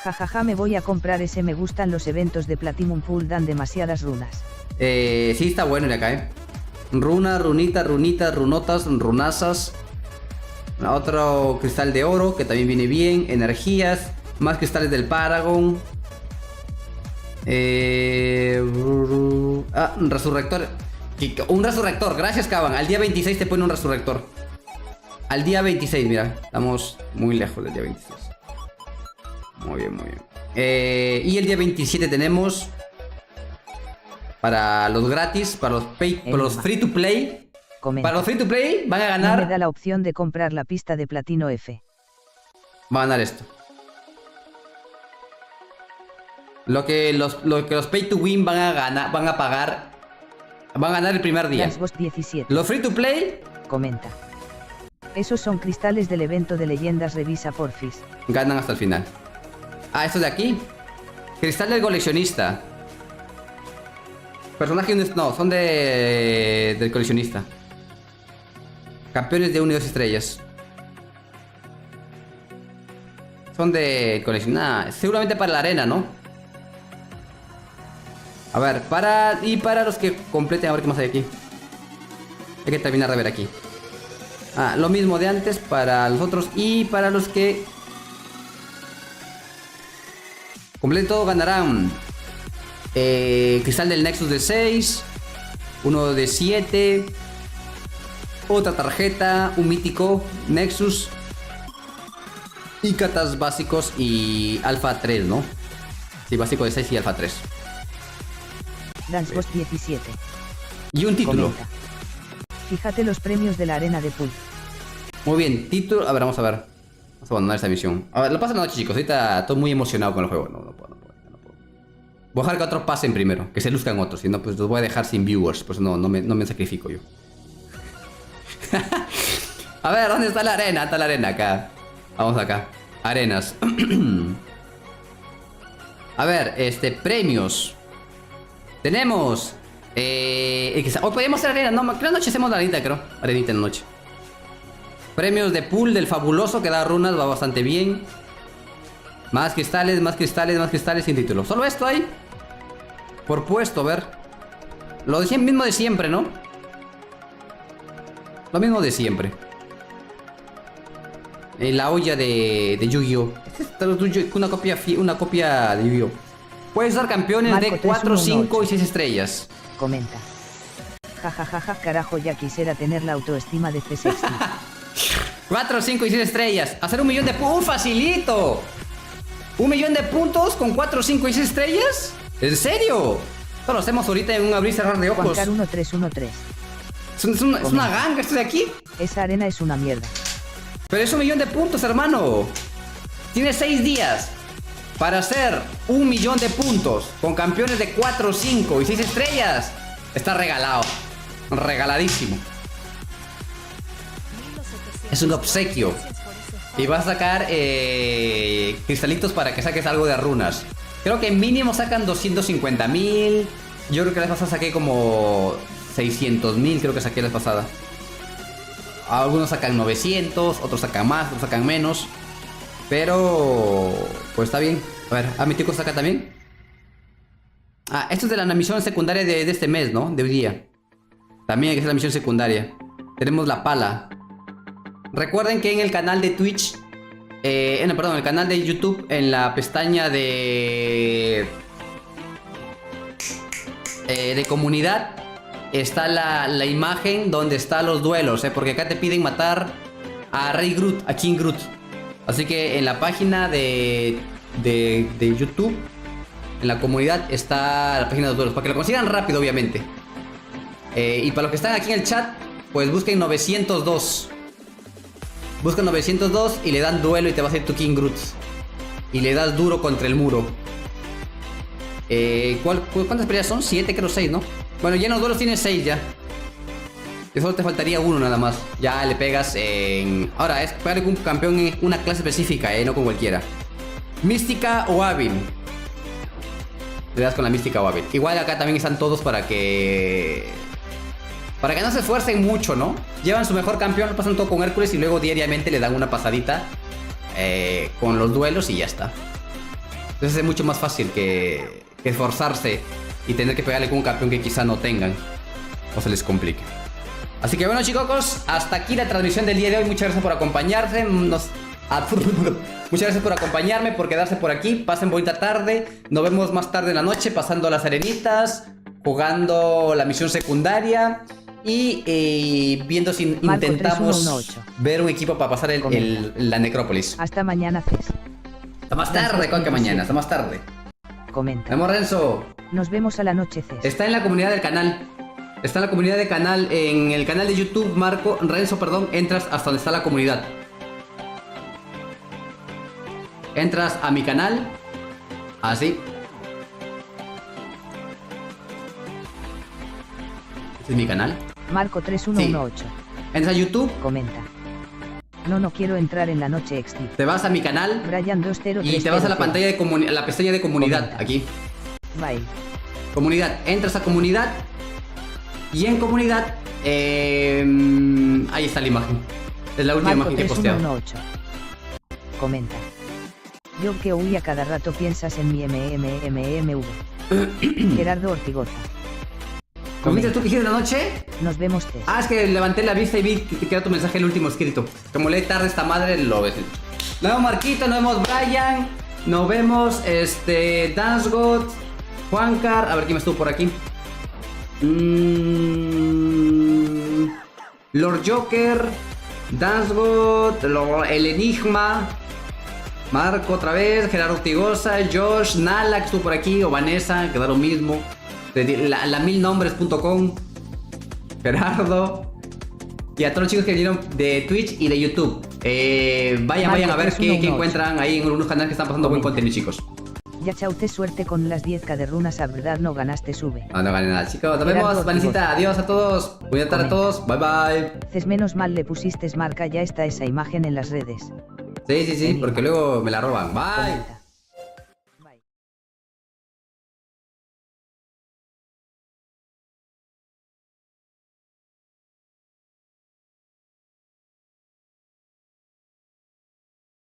Jajaja, me voy a comprar ese. Me gustan los eventos de Platinum Pool, dan demasiadas runas. Sí, está bueno de acá, Runas, runitas, runotas, runasas. Otro cristal de oro que también viene bien. Energías. Más cristales del Paragon. Un resurrector. Un resurrector, gracias Caban. Al día 26 te pone un resurrector. Al día 26, mira. Estamos muy lejos del día 26. Muy bien. Y el día 27 tenemos para los gratis, para los free to play. Comenta. Para los free to play van a ganar. No me da la opción de comprar la pista de platino F. Va a ganar esto. Lo que los pay to win van a ganar, van a ganar el primer día. 17. Los free to play. Comenta. Esos son cristales del evento de leyendas, revisa porfis. Ganan hasta el final. Ah, estos de aquí. Cristal del coleccionista. Personaje no, son del coleccionista. Campeones de 1 y 2 estrellas. Son de coleccionista. Seguramente para la arena, ¿no? A ver, para los que completen, a ver qué más hay aquí. Hay que terminar de ver aquí. Ah, lo mismo de antes para los otros y para los que completen todo ganarán cristal del Nexus de 6, uno de 7, otra tarjeta, un mítico Nexus y catas básicos y alfa 3, ¿no? Sí, básico de 6 y alfa 3. Danceboss 17. Y un título. Comenta. Fíjate los premios de la arena de pool. Muy bien, título. A ver, vamos a ver. Vamos a abandonar esta misión. A ver, lo pasa la noche, chicos. Ahorita estoy muy emocionado con el juego. No puedo. Voy a dejar que otros pasen primero. Que se luzcan otros. Si no, pues los voy a dejar sin viewers. Pues no me sacrifico yo. A ver, ¿dónde está la arena? Está la arena acá. Vamos acá. Arenas. A ver, premios. Tenemos. Hoy podemos hacer arena. No, creo noche hacemos la arenita, creo. Arenita en la noche. Premios de pool del fabuloso que da runas. Va bastante bien. Más cristales, más cristales, más cristales sin título. Solo esto hay. Por puesto, a ver. Lo mismo de siempre, ¿no? Lo mismo de siempre. La olla de Yu-Gi-Oh! Una copia de Yu-Gi-Oh! Puedes dar campeones Marco, de 4, 5 y 3, 6 estrellas. Comenta. Jajajaja, carajo, ya quisiera tener la autoestima de CesGame. 4, 5 y 6 estrellas. Hacer 1.000.000 de puntos. ¡Facilito! 1.000.000 de puntos con 4, 5 y 6 estrellas. ¿En serio? Esto lo hacemos ahorita en un abrir y cerrar de ojos. Juancar 1313. Es una ganga esto de aquí. Esa arena es una mierda. Pero es 1.000.000 de puntos, hermano. Tienes 6 días para hacer 1.000.000 de puntos con campeones de 4, 5 y 6 estrellas. Está regalado. Regaladísimo. Es un obsequio. Y vas a sacar cristalitos para que saques algo de runas. Creo que mínimo sacan 250.000. Yo creo que la vez pasada saqué como 600.000. Creo que saqué la vez pasada. Algunos sacan 900, otros sacan más, otros sacan menos. Pero pues está bien. A ver, ¿a mi tico saca también? Ah, esto es de la misión secundaria de este mes, ¿no? De hoy día. También es la misión secundaria. Tenemos la pala. Recuerden que en el canal de Twitch, en el canal de YouTube, en la pestaña de comunidad, está la imagen donde están los duelos, porque acá te piden matar a Rey Groot, a King Groot. Así que en la página de YouTube, en la comunidad, está la página de los duelos, para que lo consigan rápido, obviamente. Y para los que están aquí en el chat, pues busquen 902. Buscan 902 y le dan duelo y te va a hacer tu King Groot. Y le das duro contra el muro. ¿Cuántas peleas son? 7, creo 6, ¿no? Bueno, ya en los duelos tienes 6 ya. Y solo te faltaría uno nada más. Ya le pegas en... Ahora, es pegarle con un campeón en una clase específica, no con cualquiera. Mística o hábil. Le das con la mística o hábil. Igual acá también están todos para que no se esfuercen mucho, ¿no? Llevan su mejor campeón, lo pasan todo con Hércules y luego diariamente le dan una pasadita con los duelos y ya está. Entonces es mucho más fácil que esforzarse y tener que pegarle con un campeón que quizá no tengan o se les complique. Así que bueno, chicos, hasta aquí la transmisión del día de hoy. Muchas gracias por acompañarse. Muchas gracias por acompañarme, por quedarse por aquí. Pasen bonita tarde. Nos vemos más tarde en la noche pasando las arenitas, jugando la misión secundaria y viendo si Marco, intentamos 3118. ver un equipo para pasar la necrópolis. Hasta mañana, Ces. Hasta más tarde, ¿cuál que mañana? Hasta más tarde. Comenta. Nos vemos, Renzo. Nos vemos a la noche, Ces. Está en la comunidad del canal. Está en la comunidad del canal. En el canal de YouTube, Renzo, entras hasta donde está la comunidad. Entras a mi canal. Así. Este es mi canal. Marco 3118. Sí. Entras a YouTube. Comenta. No quiero entrar en la noche extra. Te vas a mi canal. Brian 2030. Y te vas a la pantalla de la pestaña de comunidad. Comenta. Aquí. Bye. Comunidad. Entras a comunidad. Y en comunidad. Ahí está la imagen. Es la última Marco imagen que he posteado. 3118. Comenta. Yo que huí a cada rato piensas en mi MMMMV. Gerardo Ortigoza. ¿Comiste tú que hiciste la noche? Nos vemos, Ces. Ah, es que levanté la vista y vi que quedó tu mensaje el último escrito. Como leí tarde esta madre, lo ves. Nos vemos Marquito, nos vemos Brian. Nos vemos Dancegod, Juancar. A ver quién estuvo por aquí. Lord Joker, Dancegod, el Enigma, Marco otra vez, Gerardo Ortigoza, Josh, Nala que estuvo por aquí, o Vanessa, que da lo mismo. La milnombres.com, Gerardo, y a todos los chicos que vinieron de Twitch y de YouTube. Vayan a ver qué encuentran ahí en algunos canales que están pasando buen contenido, chicos. Ya chaute, suerte con las 10k de runas, a verdad no ganaste, sube. No gané nada, chicos. Nos vemos, Vanesita. Adiós a todos. Buena tarde a todos. Bye bye. Menos mal le pusiste marca, ya está esa imagen en las redes. Sí, porque luego me la roban. Bye. Comenta.